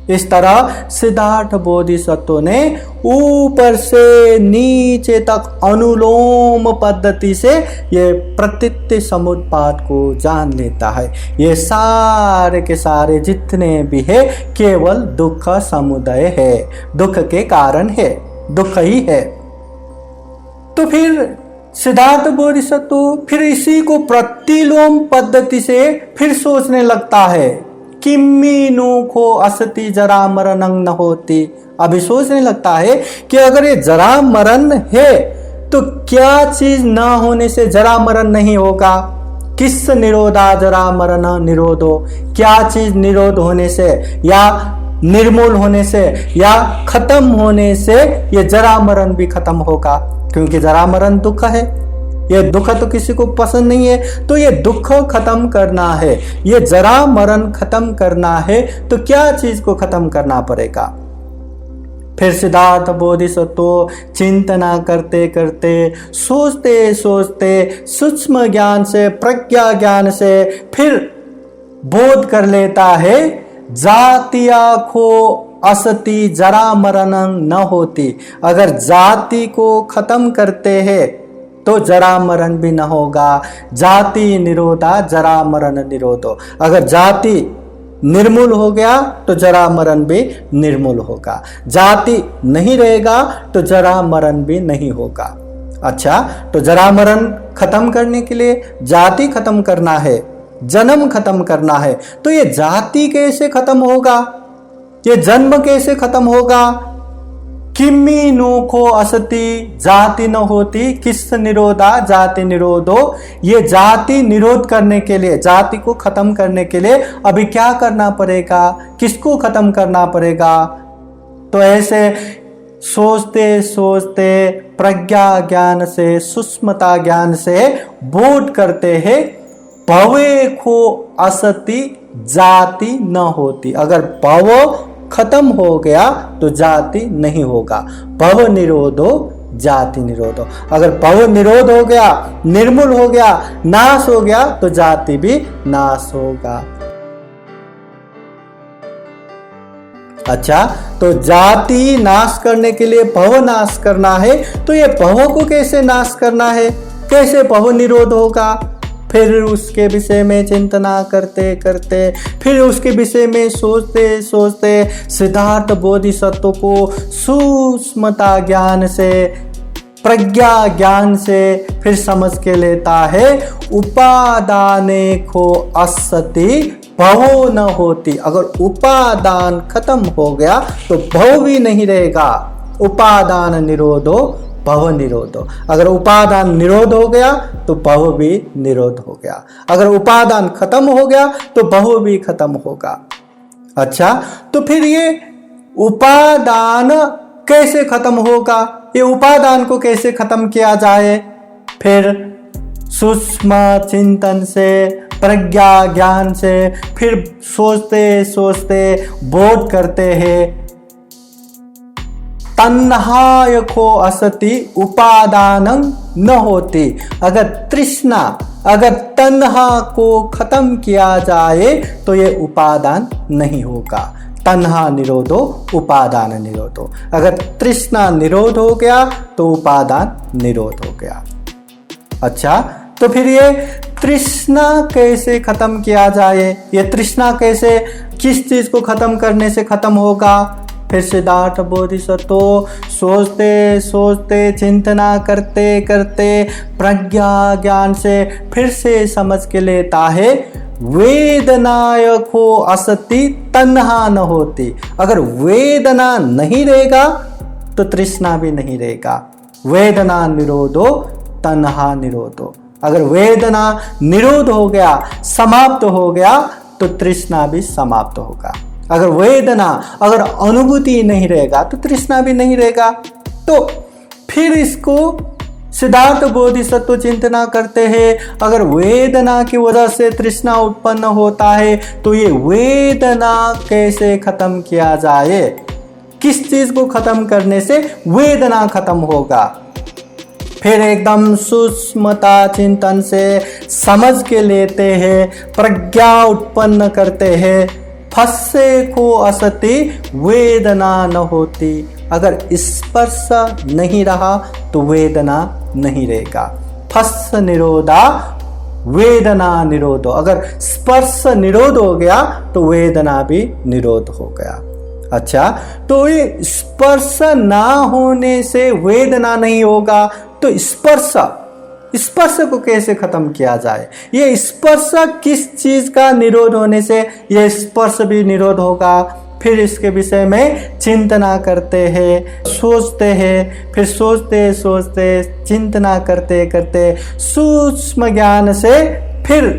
इस तरह सिद्धार्थ बोधिसत्व ने ऊपर से नीचे तक अनुलोम पद्धति से ये प्रतीति समुत्पाद को जान लेता है। ये सारे के सारे जितने भी है केवल दुख समुदय है, दुख के कारण है, दुख ही है। तो फिर सिद्धार्थ बोधिसत्व फिर इसी को प्रतिलोम पद्धति से फिर सोचने लगता है, किम्मीनो को असति जरा मरण न होती। अभी सोचने लगता है कि अगर ये जरा मरण है तो क्या चीज ना होने से जरा मरण नहीं होगा? किस निरोधा जरा मरण निरोधो, क्या चीज निरोध होने से या निर्मूल होने से या खत्म होने से ये जरा मरण भी खत्म होगा? क्योंकि जरा मरण दुख है, ये दुख तो किसी को पसंद नहीं है, तो ये दुख खत्म करना है, ये जरा मरण खत्म करना है, तो क्या चीज को खत्म करना पड़ेगा? फिर सिद्धार्थ बोधिसत्व चिंतना करते करते, सोचते सोचते, सूक्ष्म ज्ञान से, प्रज्ञा ज्ञान से फिर बोध कर लेता है जातिया को असति जरा मरण न होती। अगर जाति को खत्म करते हैं तो जरा मरण भी न होगा। जाति निरोधा जरा मरण निरोधो, अगर जाति निर्मूल हो गया तो जरा मरण भी निर्मूल होगा। जाति नहीं रहेगा तो जरा मरण भी नहीं होगा। अच्छा, तो जरा मरण खत्म करने के लिए जाति खत्म करना है, जन्म खत्म करना है, तो ये जाति कैसे खत्म होगा? ये जन्म कैसे खत्म होगा? किम्मीनो को असति जाति न होती, किस निरोधा जाति निरोधो। ये जाति निरोध करने के लिए, जाति को खत्म करने के लिए अभी क्या करना पड़ेगा? किसको खत्म करना पड़ेगा? तो ऐसे सोचते सोचते प्रज्ञा ज्ञान से, सूक्ष्मता ज्ञान से बोध करते हैं भवे को असति जाति न होती। अगर भव खत्म हो गया तो जाति नहीं होगा। भव निरोधो जाति निरोधो, अगर भव निरोध हो गया, निर्मूल हो गया, नाश हो गया, तो जाति भी नाश होगा। अच्छा, तो जाति नाश करने के लिए भव नाश करना है, तो ये भव को कैसे नाश करना है? कैसे भव निरोध होगा? फिर उसके विषय में चिंतना करते करते, फिर उसके विषय में सोचते सोचते सिद्धार्थ बोधिसत्व को सूक्ष्मता ज्ञान से, प्रज्ञा ज्ञान से फिर समझ के लेता है उपादाने को असति भवो न होती। अगर उपादान खत्म हो गया तो भव भी नहीं रहेगा। उपादान निरोधो भव निरोधो, अगर उपादान निरोध हो गया तो भव भी निरोध हो गया। अगर उपादान खत्म हो गया तो भव भी खत्म होगा। अच्छा, तो फिर ये उपादान कैसे खत्म होगा? ये उपादान को कैसे खत्म किया जाए? फिर सूक्ष्म चिंतन से, प्रज्ञा ज्ञान से, फिर सोचते सोचते बोध करते हैं। तन्हाय को असति उपादानं न होती। अगर तृष्णा, अगर तन्हा को खत्म किया जाए तो ये उपादान नहीं होगा। तन्हा निरोधो उपादान निरोधो। अगर तृष्णा निरोध हो गया तो उपादान निरोध हो गया। अच्छा, तो फिर ये तृष्णा कैसे खत्म किया जाए? ये तृष्णा कैसे, किस चीज को खत्म करने से खत्म होगा? फिर सिद्धार्थ बोधिसत्व सोचते सोचते, चिंतना करते करते, प्रज्ञा ज्ञान से फिर से समझ के लेता है वेदनाय को असति तन्हा न होती। अगर वेदना नहीं रहेगा तो तृष्णा भी नहीं रहेगा। वेदना निरोधो तन्हा निरोधो। अगर वेदना निरोध हो गया, समाप्त हो गया, तो तृष्णा भी समाप्त होगा। अगर वेदना, अगर अनुभूति नहीं रहेगा तो तृष्णा भी नहीं रहेगा। तो फिर इसको सिद्धार्थ बोधिसत्व चिंतना करते हैं। अगर वेदना की वजह से तृष्णा उत्पन्न होता है तो ये वेदना कैसे खत्म किया जाए? किस चीज को खत्म करने से वेदना खत्म होगा? फिर एकदम सूक्ष्मता चिंतन से समझ के लेते हैं, प्रज्ञा उत्पन्न करते हैं। फस्से को असति वेदना न होती। अगर स्पर्श नहीं रहा तो वेदना नहीं रहेगा। फस्स निरोधा वेदना निरोधो। अगर स्पर्श निरोध हो गया तो वेदना भी निरोध हो गया। अच्छा, तो ये स्पर्श ना होने से वेदना नहीं होगा, तो स्पर्श को कैसे खत्म किया जाए? ये स्पर्श किस चीज का निरोध होने से ये स्पर्श भी निरोध होगा? फिर इसके विषय में चिंतना करते हैं, सोचते हैं, फिर सोचते सोचते, चिंतना करते करते, सूक्ष्म ज्ञान से फिर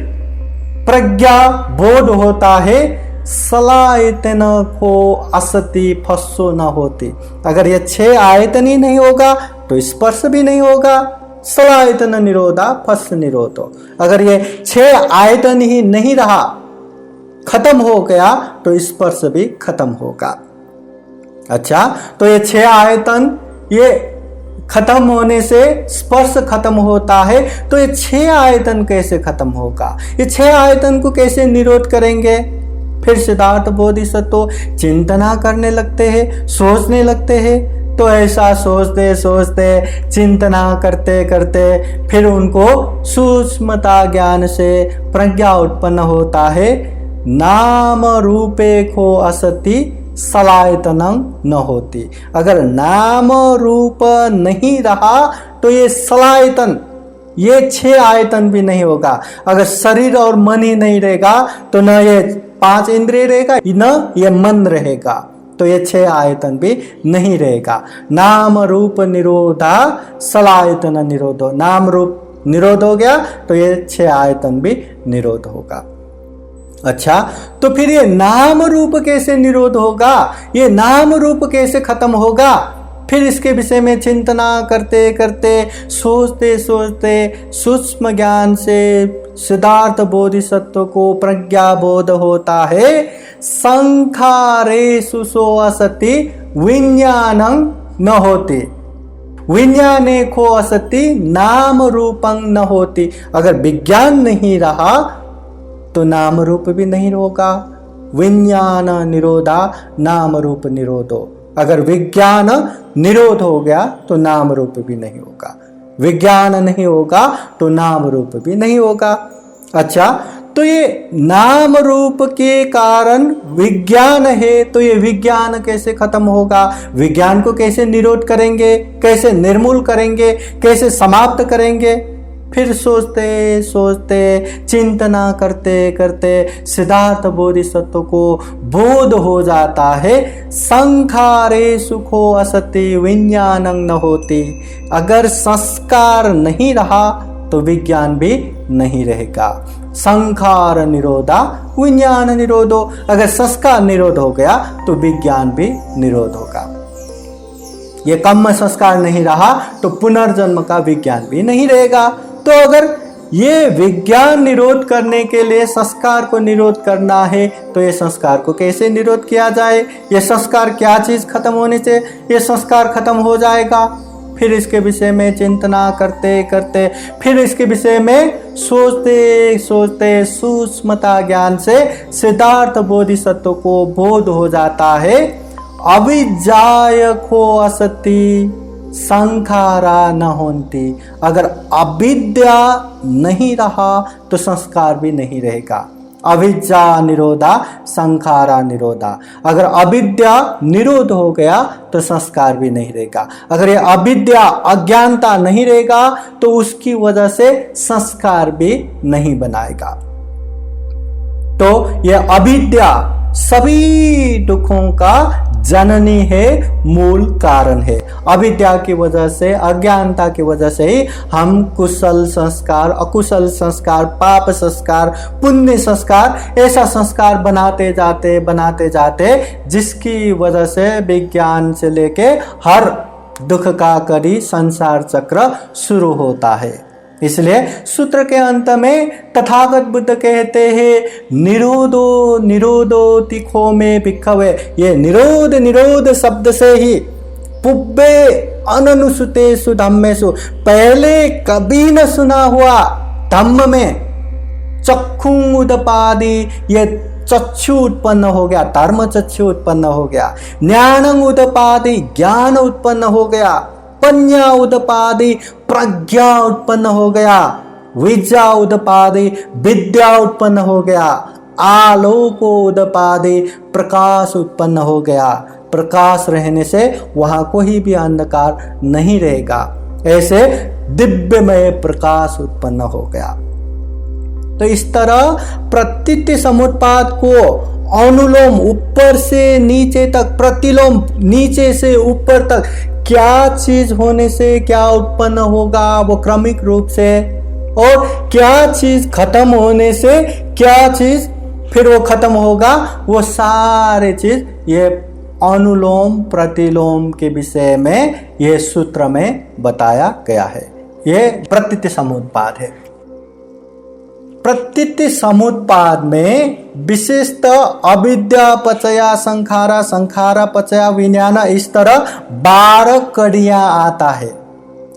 प्रज्ञा बोध होता है। सलायतन को असति फस्सो न होती। अगर ये 6 आयतन ही नहीं होगा तो स्पर्श भी नहीं होगा। सलायतन निरोधा फस्स निरोधो। अगर ये 6 आयतन ही नहीं रहा, खत्म हो गया, तो स्पर्श भी खत्म होगा। अच्छा, तो ये 6 आयतन ये खत्म होने से स्पर्श खत्म होता है, तो ये 6 आयतन कैसे खत्म होगा? ये 6 आयतन को कैसे निरोध करेंगे? फिर सिद्धार्थ बोधिसत्व चिंतना करने लगते हैं, सोचने लगते हैं। तो ऐसा सोचते सोचते, चिंतना करते करते, फिर उनको सूक्ष्मता ज्ञान से प्रज्ञा उत्पन्न होता है। नाम रूपे को असति सलायतनं न होती। अगर नाम रूप नहीं रहा तो ये सलायतन, ये 6 आयतन भी नहीं होगा। अगर शरीर और मन ही नहीं रहेगा तो न ये 5 इंद्रिय रहेगा, न ये मन रहेगा, तो ये 6 आयतन भी नहीं रहेगा। नाम रूप निरोधा सलायतन निरोधो। नाम रूप निरोध हो गया तो ये 6 आयतन भी निरोध होगा। अच्छा, तो फिर ये नाम रूप कैसे निरोध होगा? ये नाम रूप कैसे खत्म होगा? फिर इसके विषय में चिंतना करते करते, सोचते सोचते, सूक्ष्म ज्ञान से सिद्धार्थ बोधिसत्व को प्रज्ञा बोध होता है। संखारेषु सो असति विज्ञानं न होती। विज्ञाने को असति नाम रूपं न होती। अगर विज्ञान नहीं रहा तो नाम रूप भी नहीं होगा। विज्ञान निरोधा नाम रूप निरोधो। अगर विज्ञान निरोध हो गया तो नाम रूप भी नहीं होगा। विज्ञान नहीं होगा तो नाम रूप भी नहीं होगा। अच्छा, तो ये नाम रूप के कारण विज्ञान है, तो ये विज्ञान कैसे खत्म होगा? विज्ञान को कैसे निरोध करेंगे? कैसे निर्मूल करेंगे? कैसे समाप्त करेंगे? फिर सोचते सोचते, चिंतना करते करते सिद्धार्थ बोधिसत्व को बोध हो जाता है। संखारेषु को असति विज्ञानं न होती। अगर संस्कार नहीं रहा तो विज्ञान भी नहीं रहेगा। संखार निरोधा विज्ञान निरोधो। अगर संस्कार निरोध हो गया तो विज्ञान भी निरोध होगा। ये कम संस्कार नहीं रहा तो पुनर्जन्म का विज्ञान भी नहीं रहेगा। तो अगर ये विज्ञान निरोध करने के लिए संस्कार को निरोध करना है, तो ये संस्कार को कैसे निरोध किया जाए, ये संस्कार क्या चीज खत्म होने से ये संस्कार खत्म हो जाएगा। फिर इसके विषय में चिंतना करते करते, फिर इसके विषय में सोचते सोचते सूक्ष्मता ज्ञान से सिद्धार्थ बोधिसत्व को बोध हो जाता है। अविद्याय खो असति संखारा न होती। अगर अविद्या नहीं रहा तो संस्कार भी नहीं रहेगा। अविद्या निरोधा संखारा निरोधा। अगर अविद्या निरोध हो गया तो संस्कार भी नहीं रहेगा। अगर ये अविद्या अज्ञानता नहीं रहेगा तो उसकी वजह से संस्कार भी नहीं बनाएगा। तो ये अविद्या सभी दुखों का जननी है, मूल कारण है। अविद्या की वजह से, अज्ञानता की वजह से ही हम कुशल संस्कार, अकुशल संस्कार, पाप संस्कार, पुण्य संस्कार, ऐसा संस्कार बनाते जाते जिसकी वजह से विज्ञान से लेके हर दुख का कड़ी संसार चक्र शुरू होता है। इसलिए सूत्र के अंत में तथागत बुद्ध कहते हैं निरोधो निरोधो तिखो में भिक्खवे। ये निरोध निरोध शब्द से ही पुब्बे अननुसुतेषु धम्मेषु, पहले कभी न सुना हुआ धम्म में चक्षु उदपादि, ये चक्षु उत्पन्न हो गया, धर्म चक्षु उत्पन्न हो गया। ज्ञानं उदपादि, ज्ञान उत्पन्न हो गया। पन्या उदपादि, प्रज्ञा उत्पन्न हो गया। विद्या उदपादि, विद्या उत्पन्न हो गया। आलोको उदपादि, प्रकाश उत्पन्न हो गया। प्रकाश रहने से वहां कोई भी अंधकार नहीं रहेगा। ऐसे दिव्यमय प्रकाश उत्पन्न हो गया। तो इस तरह प्रतीति समुत्पाद को अनुलोम ऊपर से नीचे तक, प्रतिलोम नीचे से ऊपर तक, क्या चीज होने से क्या उत्पन्न होगा वो क्रमिक रूप से, और क्या चीज खत्म होने से क्या चीज फिर वो खत्म होगा, वो सारे चीज ये अनुलोम प्रतिलोम के विषय में ये सूत्र में बताया गया है। ये प्रतीति समुत्पाद है। प्रतीति समुत्पाद में विशेषतः अविद्या पचया संखारा, संखारा पचया विज्ञान, इस तरह 12 कड़ियां आता है।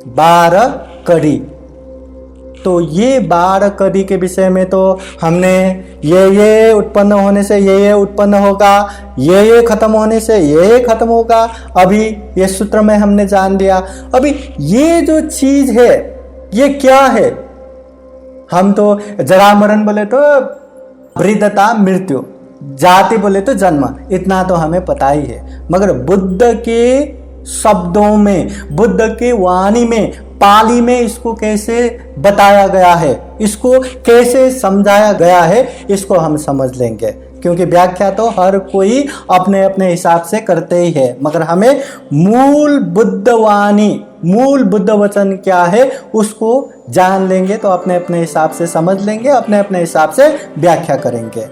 12 कड़ी। तो ये 12 कड़ी के विषय में तो हमने ये उत्पन्न होने से ये उत्पन्न होगा, ये खत्म होने से ये खत्म होगा, अभी ये सूत्र में हमने जान लिया। अभी ये जो चीज है ये क्या है? हम तो जरा मरण बोले तो वृद्धता मृत्यु, जाति बोले तो जन्म, इतना तो हमें पता ही है। मगर बुद्ध के शब्दों में, बुद्ध की वाणी में, पाली में इसको कैसे बताया गया है, इसको कैसे समझाया गया है, इसको हम समझ लेंगे। क्योंकि व्याख्या तो हर कोई अपने अपने हिसाब से करते ही है, मगर हमें मूल बुद्ध वाणी, मूल बुद्ध वचन क्या है उसको जान लेंगे तो अपने अपने हिसाब से समझ लेंगे, अपने अपने हिसाब से व्याख्या करेंगे।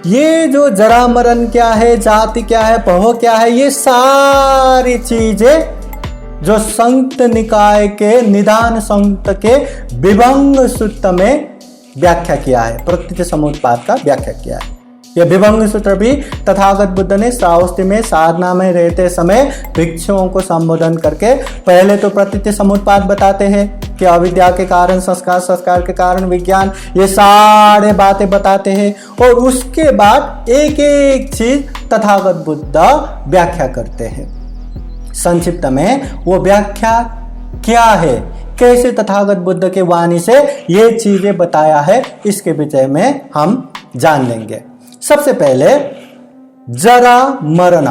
ये जो जरा मरण क्या है, जाति क्या है, पहो क्या है, ये सारी चीजें जो संयुक्त निकाय के निदान संयुक्त के विभंग सूत्र में व्याख्या किया है, प्रतीति समुत्पाद का व्याख्या किया है। यह विभंग सूत्र भी तथागत बुद्ध ने श्रावस्ती में साधना में रहते समय भिक्षुओं को संबोधन करके पहले तो प्रतीति समुत्पाद बताते हैं कि अविद्या के कारण संस्कार, संस्कार के कारण विज्ञान, ये सारे बातें बताते हैं, और उसके बाद एक एक चीज तथागत बुद्ध व्याख्या करते हैं। संक्षिप्त में वो व्याख्या क्या है, कैसे तथागत बुद्ध के वाणी से ये चीजें बताया है, इसके विषय में हम जान लेंगे। सबसे पहले जरा मरण,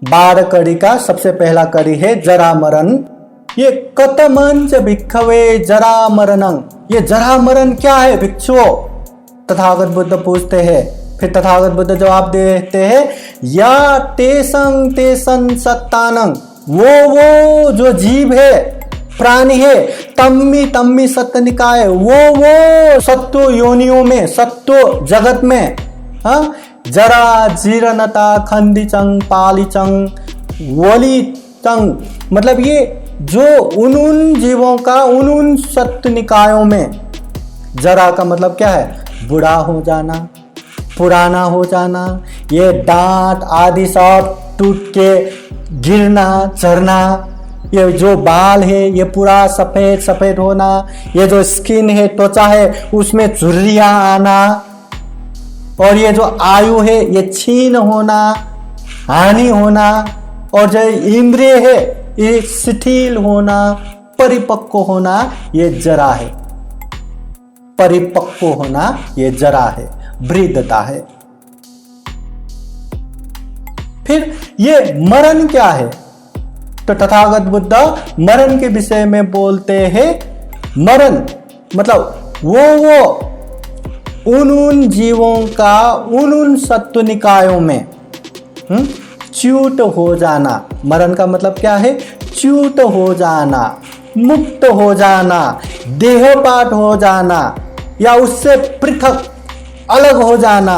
12 कड़ी का सबसे पहला कड़ी है जरा मरण। ये कतमंच भिक्खवे जरा मरणं, ये जरा मरण क्या है भिक्षुओं, तथागत बुद्ध पूछते हैं। फिर तथागत बुद्ध जवाब देते हैं, या तेसं तेसन सत्तानं, वो जो जीव है, प्राणी है, तम्मी तम्मी सत्य निकाय, वो सत्व योनियों में, सत्व जगत में, हाँ, जरा जीर्णता खंडिचं पालिचं वलितं, मतलब ये जो उन जीवों का उन सत्व निकायों में, जरा का मतलब क्या है, बूढ़ा हो जाना, पुराना हो जाना, ये दांत आदि सब टूट के गिरना, झरना, ये जो बाल है ये पूरा सफेद सफेद होना, ये जो स्किन है, त्वचा है, उसमें झुर्रियां आना, और ये जो आयु है ये छीन होना, हानि होना, और जो इंद्रिय है ये शिथिल होना, परिपक्व होना, ये जरा है। परिपक्व होना ये जरा है, वृद्धता है। फिर ये मरण क्या है? तो तथागत बुद्ध मरण के विषय में बोलते हैं, मरण मतलब वो उन जीवों का उन सत्व निकायों में च्युत हो जाना। मरण का मतलब क्या है? च्युत हो जाना, मुक्त हो जाना, देहपात हो जाना, या उससे पृथक अलग हो जाना,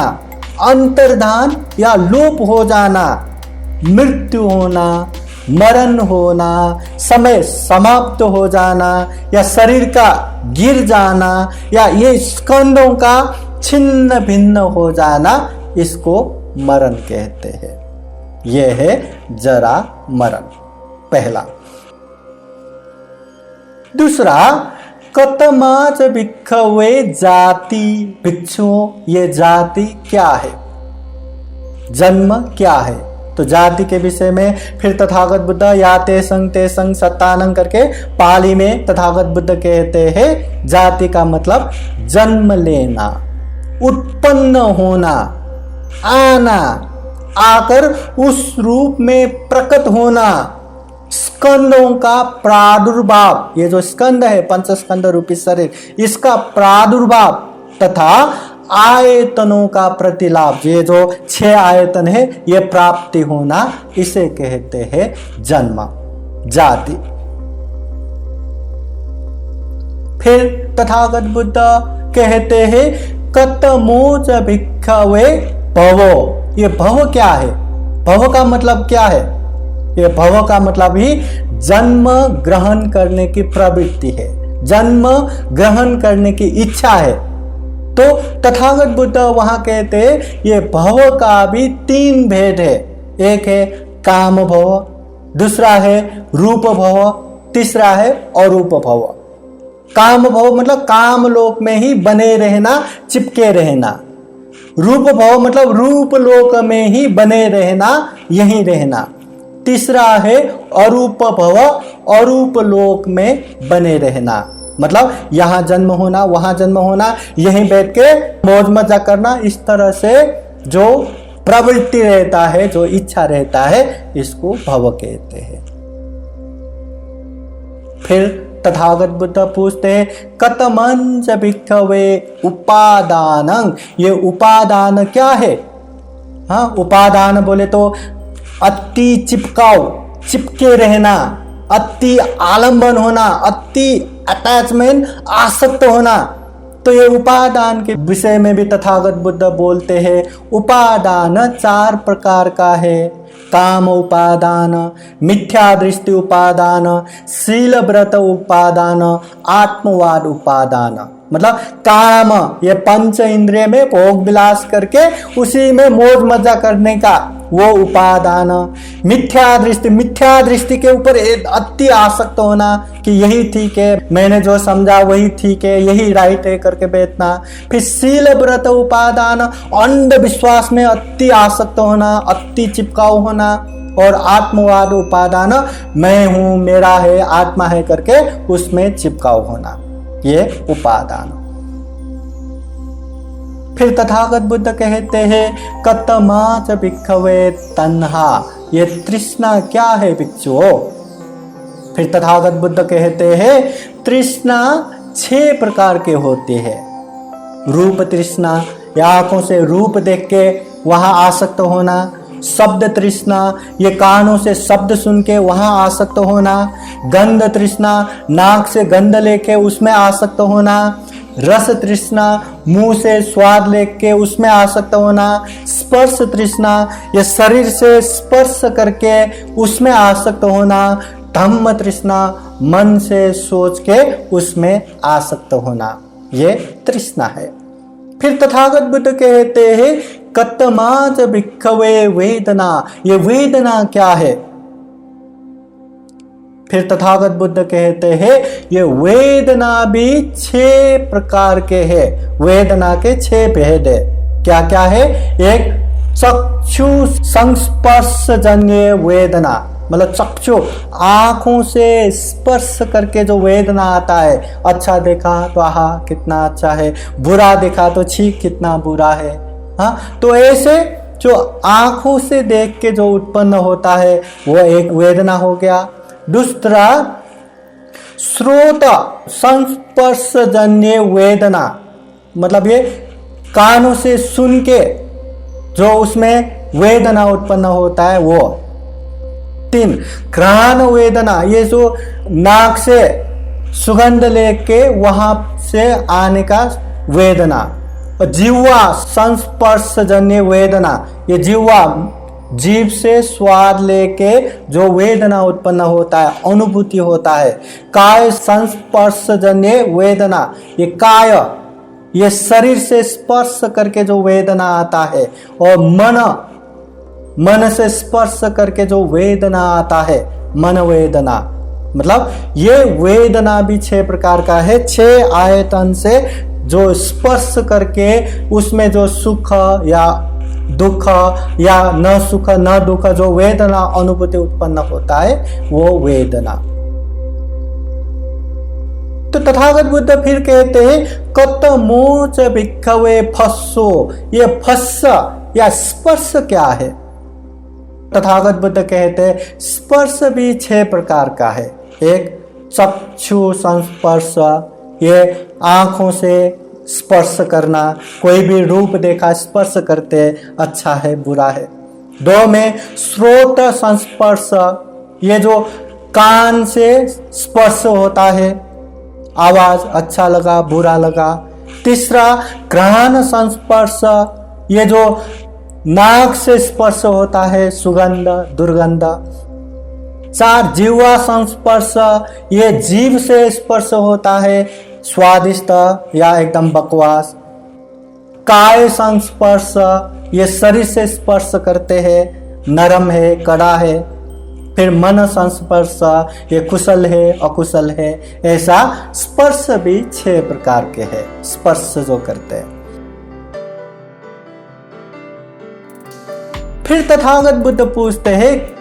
अंतर्धान या लोप हो जाना, मृत्यु होना, मरण होना, समय समाप्त हो जाना, या शरीर का गिर जाना, या ये स्कंदों का छिन्न भिन्न हो जाना, इसको मरण कहते हैं। यह है जरा मरण, पहला। दूसरा, कतमाच भिक्खवे जाति भिक्षुओं, ये जाति क्या है, जन्म क्या है? तो जाति के विषय में फिर तथागत बुद्ध या ते संग सत्तानंग करके पाली में तथागत बुद्ध कहते हैं, जाति का मतलब जन्म लेना, उत्पन्न होना, आना, आकर उस रूप में प्रकट होना, स्कंदों का प्रादुर्भाव, ये जो स्कंद है पंच स्कंद रूपी शरीर, इसका प्रादुर्भाव तथा आयतनों का प्रतिलाभ, ये जो 6 आयतन है ये प्राप्ति होना, इसे कहते हैं जन्म, जाति। फिर तथागत बुद्ध कहते हैं, कतमोच भिक्खवे भवो, ये भव क्या है? भव का मतलब क्या है? ये भव का मतलब ही जन्म ग्रहण करने की प्रवृत्ति है, जन्म ग्रहण करने की इच्छा है। तो तथागत बुद्ध वहां कहते हैं ये भव का भी 3 भेद है। एक है काम भव, दूसरा है रूप भव, तीसरा है अरूप भव। काम भव मतलब काम लोक में ही बने रहना, चिपके रहना। रूप भव मतलब रूप लोक में ही बने रहना, यहीं रहना। तीसरा है अरूप भव, अरूप लोक में बने रहना, मतलब यहां जन्म होना, वहां जन्म होना, यहीं बैठ के मौज मजा करना, इस तरह से जो प्रवृत्ति रहता है, जो इच्छा रहता है, इसको भव कहते हैं। फिर तथागत बुद्ध पूछते हैं, कतमंच भिक्खवे उपादानं, ये उपादान क्या है? हाँ, उपादान बोले तो अति चिपकाव, चिपके रहना, अति आलंबन होना, अति अटैचमेंट, आसक्त होना। तो ये उपादान के विषय में भी तथागत बुद्ध बोलते हैं, उपादान 4 प्रकार का है। काम उपादान, मिथ्या दृष्टि उपादान, शील व्रत उपादान, आत्मवाद उपादान। मतलब काम, ये पंच इंद्रिय में भोग विलास करके उसी में मौज मजा करने का वो उपादान। मिथ्या दृष्टि के ऊपर अति आसक्त होना कि यही ठीक है, मैंने जो समझा वही ठीक है, यही राइट है करके बैठना। फिर शील व्रत उपादान, अंधविश्वास में अति आसक्त होना, अति चिपकाव होना। और आत्मवाद उपादान, मैं हूं, मेरा है, आत्मा है करके उसमें चिपकाव होना, ये उपादान। फिर तथागत बुद्ध कहते हैं, कतमाच भिक्खवे तन्हा, ये तृष्णा क्या है भिक्षुओं? फिर तथागत बुद्ध कहते हैं, तृष्णा 6 प्रकार के होते हैं। रूप तृष्णा, या आंखों से रूप देख के वहां आसक्त होना। शब्द तृष्णा, ये कानों से शब्द सुन के वहां आसक्त होना। गंध तृष्णा, नाक से गंध लेके उसमें आसक्त होना। रस तृष्णा, मुंह से स्वाद लेके उसमें आसक्त होना। स्पर्श तृष्णा, ये शरीर से स्पर्श करके उसमें आसक्त होना। धम्म तृष्णा, मन से सोच के उसमें आसक्त होना, ये तृष्णा है। फिर तथागत बुद्ध कहते हैं कतमाच भिक्खवे वेदना, ये वेदना क्या है? फिर तथागत बुद्ध कहते हैं ये वेदना भी 6 प्रकार के हैं। वेदना के 6 भेद है। क्या क्या है? एक चक्षु संस्पर्श जन्य वेदना, मतलब चक्षु आंखों से स्पर्श करके जो वेदना आता है, अच्छा देखा तो आहा कितना अच्छा है, बुरा देखा तो छी कितना बुरा है। हाँ, तो ऐसे जो आंखों से देख के जो उत्पन्न होता है वो एक वेदना हो गया। दूसरा श्रोत संस्पर्श जन्य वेदना, मतलब ये कानों से सुन के जो उसमें वेदना उत्पन्न होता है वो। 3 घ्राण वेदना, ये जो नाक से सुगंध लेके वहां से आने का वेदना। और जिह्वा संस्पर्श जन्य वेदना, ये जिह्वा जीभ से स्वाद लेके जो वेदना उत्पन्न होता है, अनुभूति होता है। काय संस्पर्श जन्य वेदना, ये काय, ये शरीर से स्पर्श करके जो वेदना आता है। और मन से स्पर्श करके जो वेदना आता है, मन वेदना, मतलब ये वेदना भी 6 प्रकार का है। 6 आयतन से जो स्पर्श करके उसमें जो सुख या दुख या न सुख न दुख जो वेदना अनुभूति उत्पन्न होता है वो वेदना। तो तथागत बुद्ध फिर कहते हैं कतमोच भिक्खवे फस्सो, ये फस्स या स्पर्श क्या है? तथागत बुद्ध कहते हैं स्पर्श भी 6 प्रकार का है। एक चक्षु संस्पर्श, ये आंखों से स्पर्श करना, कोई भी रूप देखा स्पर्श करते, अच्छा है बुरा है। 2 में श्रोत संस्पर्श, ये जो कान से स्पर्श होता है, आवाज अच्छा लगा बुरा लगा। 3 घ्राण संस्पर्श, ये जो नाक से स्पर्श होता है, सुगंध दुर्गंध। 4 जिह्वा संस्पर्श, ये जीभ से स्पर्श होता है, स्वादिष्ट या एकदम बकवास। काय संस्पर्श, ये शरीर से स्पर्श करते हैं, नरम है कड़ा है। फिर मन संस्पर्श, ये कुशल है अकुशल है। ऐसा स्पर्श भी 6 प्रकार के हैं, स्पर्श जो करते हैं। फिर तथागत बुद्ध पूछते हैं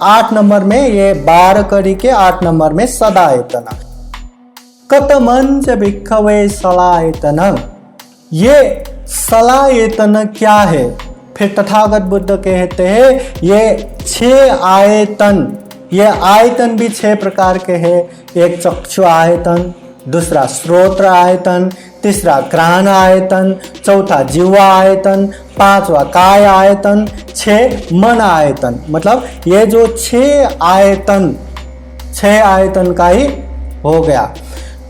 8 नंबर में, ये 12 कड़ी के 8 नंबर में सदायतना, कतमंच भिक्खवे सलायतनम, ये सलायतन क्या है? फिर तथागत बुद्ध कहते हैं ये 6 आयतन, ये आयतन भी 6 प्रकार के हैं। एक चक्षु आयतन, दूसरा श्रोत्र आयतन, तीसरा घ्राण आयतन, चौथा जिह्वा आयतन, 5वां काय आयतन, 6 मन आयतन। मतलब ये जो 6 आयतन का ही हो गया।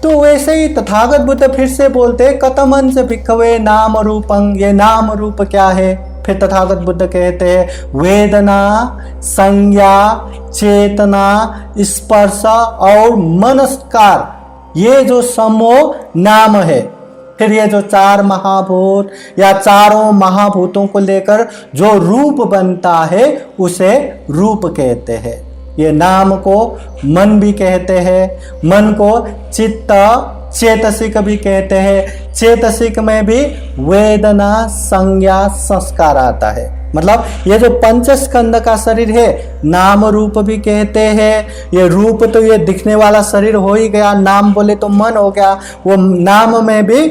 तो वैसे ही तथागत बुद्ध फिर से बोलते कतमंच भिक्खवे नाम रूपं, ये नाम रूप क्या है? फिर तथागत बुद्ध कहते हैं वेदना, संज्ञा, चेतना, स्पर्श और मनस्कार, ये जो समूह नाम है। फिर ये जो 4 महाभूत या चारों महाभूतों को लेकर जो रूप बनता है उसे रूप कहते हैं। ये नाम को मन भी कहते हैं, मन को चित्त चेतसिक भी कहते हैं। चेतसिक में भी वेदना संज्ञा संस्कार आता है। मतलब ये जो पंचस्कंद का शरीर है नाम रूप भी कहते हैं। ये रूप तो ये दिखने वाला शरीर हो ही गया, नाम बोले तो मन हो गया। वो नाम में भी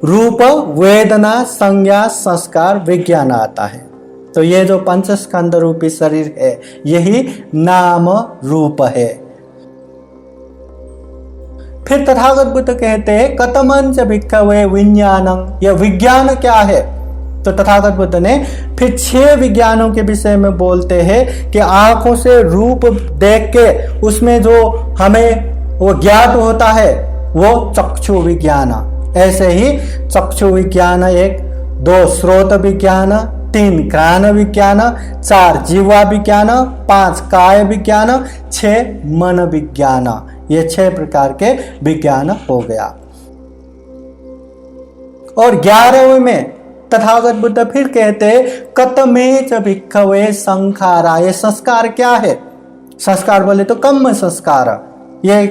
रूप वेदना संज्ञा संस्कार विज्ञान आता है। तो ये जो पंचस्कंद रूपी शरीर है यही नाम रूप है। फिर तथागत बुद्ध कहते हैं कतमंच भिक्खवे विज्ञानं, यह विज्ञान क्या है? तो तथागत बुद्ध ने फिर 6 विज्ञानों के विषय में बोलते हैं कि आंखों से रूप देख के उसमें जो हमें वो ज्ञात होता है वो चक्षु विज्ञान। ऐसे ही चक्षु विज्ञान 1, 2 श्रोत विज्ञान, 3 घ्राण विज्ञान, 4 जीवा विज्ञान, 5 काय विज्ञान, 6 मन विज्ञान। ये 6 प्रकार के विज्ञान हो गया। और 11वें में तथागत बुद्ध फिर कहते कतमेच भिक्खवे संखारा। ये संस्कार क्या है? संस्कार बोले तो कर्म संस्कार। ये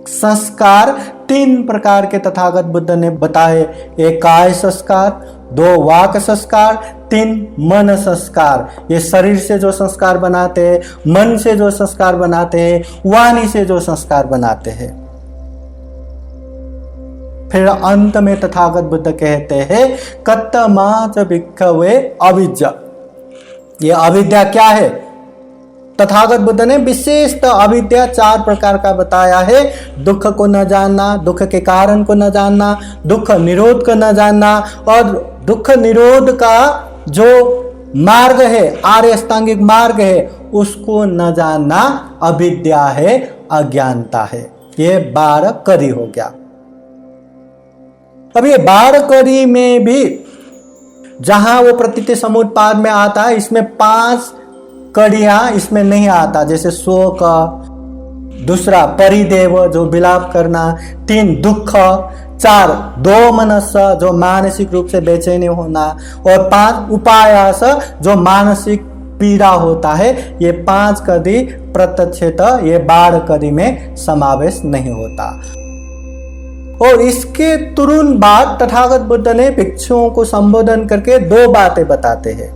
संस्कार 3 प्रकार के तथागत बुद्ध ने बताए। 1 काय संस्कार, 2 वाक संस्कार, 3 मन संस्कार। ये शरीर से जो संस्कार बनाते हैं, मन से जो संस्कार बनाते हैं, वाणी से जो संस्कार बनाते हैं। फिर अंत में तथागत बुद्ध कहते हैं कतमाच भिक्खवे अविद्या। ये अविद्या क्या है? तथागत बुद्ध ने विशेषतः अविद्या 4 प्रकार का बताया है। दुख को न जानना, दुख के कारण को न जानना, दुख निरोध को न जानना, और दुख निरोध का जो मार्ग है, आर्य अष्टांगिक मार्ग है, उसको न जानना अविद्या है, अज्ञानता है। ये 12 कड़ी हो गया। अब ये 12 कड़ी में भी जहां वो प्रतीति समुत्पाद में आता है, इसमें 5 कड़ियां इसमें नहीं आता। जैसे शोक, दूसरा परिदेव जो विलाप करना, 3 दुख, 4 दोमनस जो मानसिक रूप से बेचैनी होना, और 5 उपायास जो मानसिक पीड़ा होता है। ये 5 कड़ी प्रत्यक्षतः ये 12 कड़ी में समावेश नहीं होता। और इसके तुरंत बाद तथागत बुद्ध ने भिक्षुओं को संबोधन करके 2 बातें बताते हैं।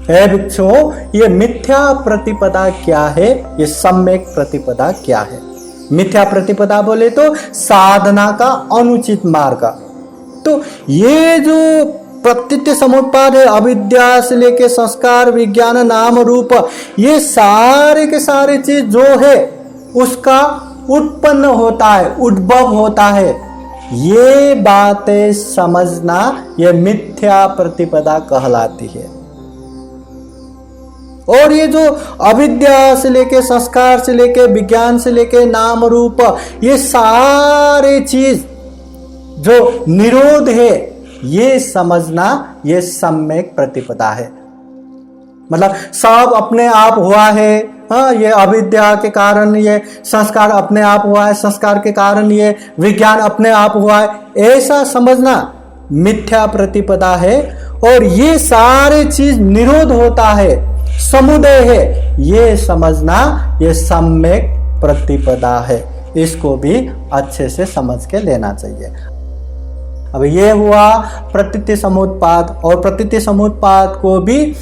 हे भिक्षुओं, ये मिथ्या प्रतिपदा क्या है, ये सम्यक प्रतिपदा क्या है। मिथ्या प्रतिपदा बोले तो साधना का अनुचित मार्ग। तो ये जो प्रतीति समुत्पाद है, अविद्या से लेके संस्कार, विज्ञान, नाम रूप, ये सारे के सारे चीज जो है उसका उत्पन्न होता है, उद्भव होता है। ये बातें समझना ये मिथ्या प्रतिपदा कहलाती है। और ये जो अविद्या से लेके संस्कार से लेके विज्ञान से लेके नाम रूप, ये सारे चीज जो निरोध है, ये समझना ये सम्यक प्रतिपदा है। मतलब सब अपने आप हुआ है। हाँ, ये अविद्या के कारण ये संस्कार अपने आप हुआ है, संस्कार के कारण ये विज्ञान अपने आप हुआ है, ऐसा समझना मिथ्या प्रतिपदा है। और ये सारे चीज निरोध होता है, समुदय है, ये समझना ये सम्यक प्रतिपदा है। इसको भी अच्छे से समझ के लेना चाहिए। अब ये हुआ प्रतीति समुत्पाद, और प्रतीति समुत्पाद को भी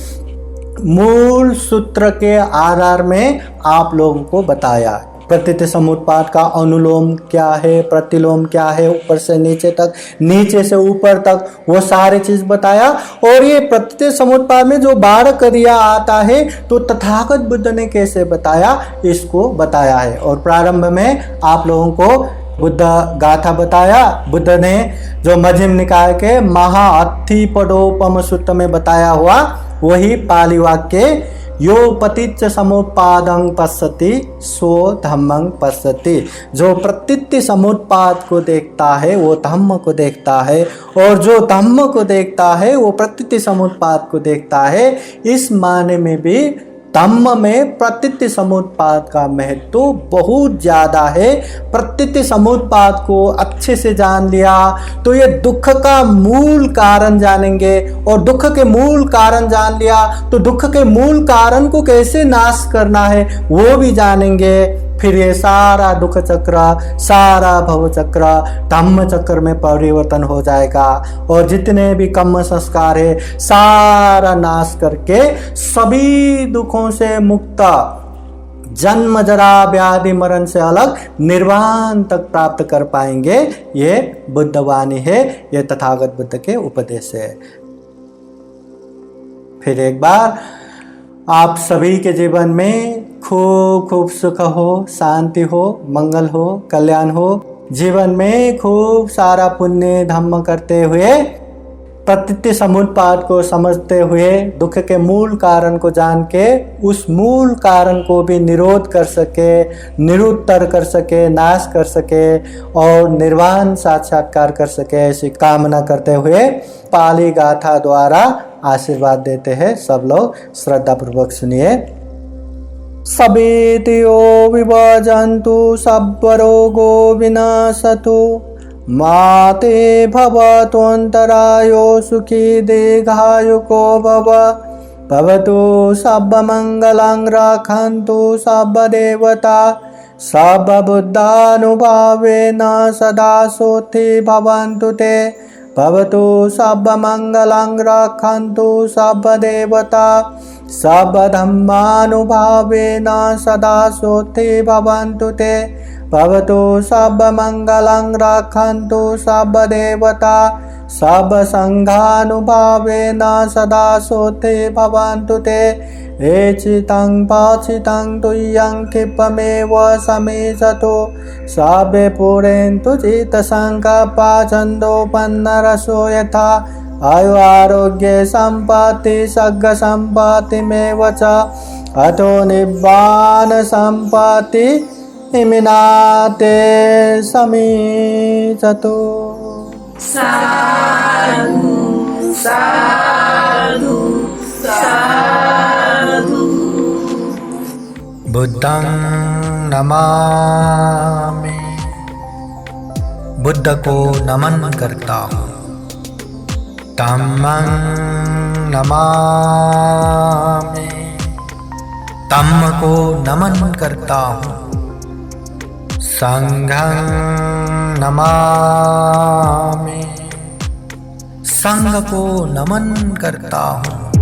मूल सूत्र के आधार में आप लोगों को बताया। प्रतीति समुत्पाद का अनुलोम क्या है, प्रतिलोम क्या है, ऊपर से नीचे तक, नीचे से ऊपर तक, वो सारे चीज बताया। और ये प्रतीति समुत्पाद में जो 12 कड़ियां आता है, तो तथागत बुद्ध ने कैसे बताया, इसको बताया है। और प्रारंभ में आप लोगों को बुद्ध गाथा बताया। बुद्ध ने जो मध्यम निकाय के महाअत्थिपदोपम सूत्र में बताया हुआ वही पाली वाक्य यो पतिच्च समुत्पादं पश्यति सो धम्मं पश्यति। जो प्रतीति समुत्पाद को देखता है वो धम्म को देखता है, और जो धम्म को देखता है वो प्रतीति समुत्पाद को देखता है। इस माने में भी धम्म में प्रतीति समुत्पाद का महत्व बहुत ज्यादा है। प्रतीति समुत्पाद को अच्छे से जान लिया तो ये दुख का मूल कारण जानेंगे, और दुख के मूल कारण जान लिया तो दुख के मूल कारण को कैसे नाश करना है वो भी जानेंगे। फिर ये सारा दुख चक्र, सारा भव चक्र धम्म चक्र में परिवर्तन हो जाएगा, और जितने भी कर्म संस्कार है सारा नाश करके सभी दुखों से मुक्त, जन्म जरा व्याधि मरण से अलग निर्वाण तक प्राप्त कर पाएंगे। ये बुद्धवाणी है, ये तथागत बुद्ध के उपदेश है। फिर एक बार आप सभी के जीवन में खूब खूब सुख हो, शांति हो, मंगल हो, कल्याण हो। जीवन में खूब सारा पुण्य धम्म करते हुए, प्रतीति समुत्पाद को समझते हुए, दुख के मूल कारण को जान के उस मूल कारण को भी निरोध कर सके, निरुत्तर कर सके, नाश कर सके, और निर्वाण साक्षात्कार कर सके, ऐसी कामना करते हुए पाली गाथा द्वारा आशीर्वाद देते हैं। सब लोग श्रद्धापूर्वक सुनिए। सवेतयो विभजन्तु सर्वरोगो विनाशतु माते भवत्वन्तरायो सुखी दीर्घायुको भव भवतु सर्वमङ्गलं रक्षन्तु सर्वदेवता सर्वबुद्धानुभावेन सदा सुखी भवन्तु ते भवतु सर्वमङ्गलं रक्षन्तु सर्वदेवता सर्वधर्मानुभावेन सदा सुखी भवन्तु ते भवतु सर्वमङ्गलं रक्षन्तु सर्वदेवता सर्वसङ्घानुभावेन सदा सुखी भवन्तु ते एचितं पाचितं तुय्यं क्षिप्रमेव समीचतु सर्वे पुरेन्तु चित्तसङ्कल्पा छन्दोपन्नरसो यथा आयु आरोग्ये सम्पत्ति सर्गसम्पत्तिमेव च अतो निब्बान सम्पत्ति इमिनाते समीचतु। साधु साधु साधु। बुद्धं नमामि, बुद्ध को नमन करता हूँ। धम्मं नमामि, धम्म को नमन करता हूँ। संघं नमामि, संघ को नमन करता हूँ।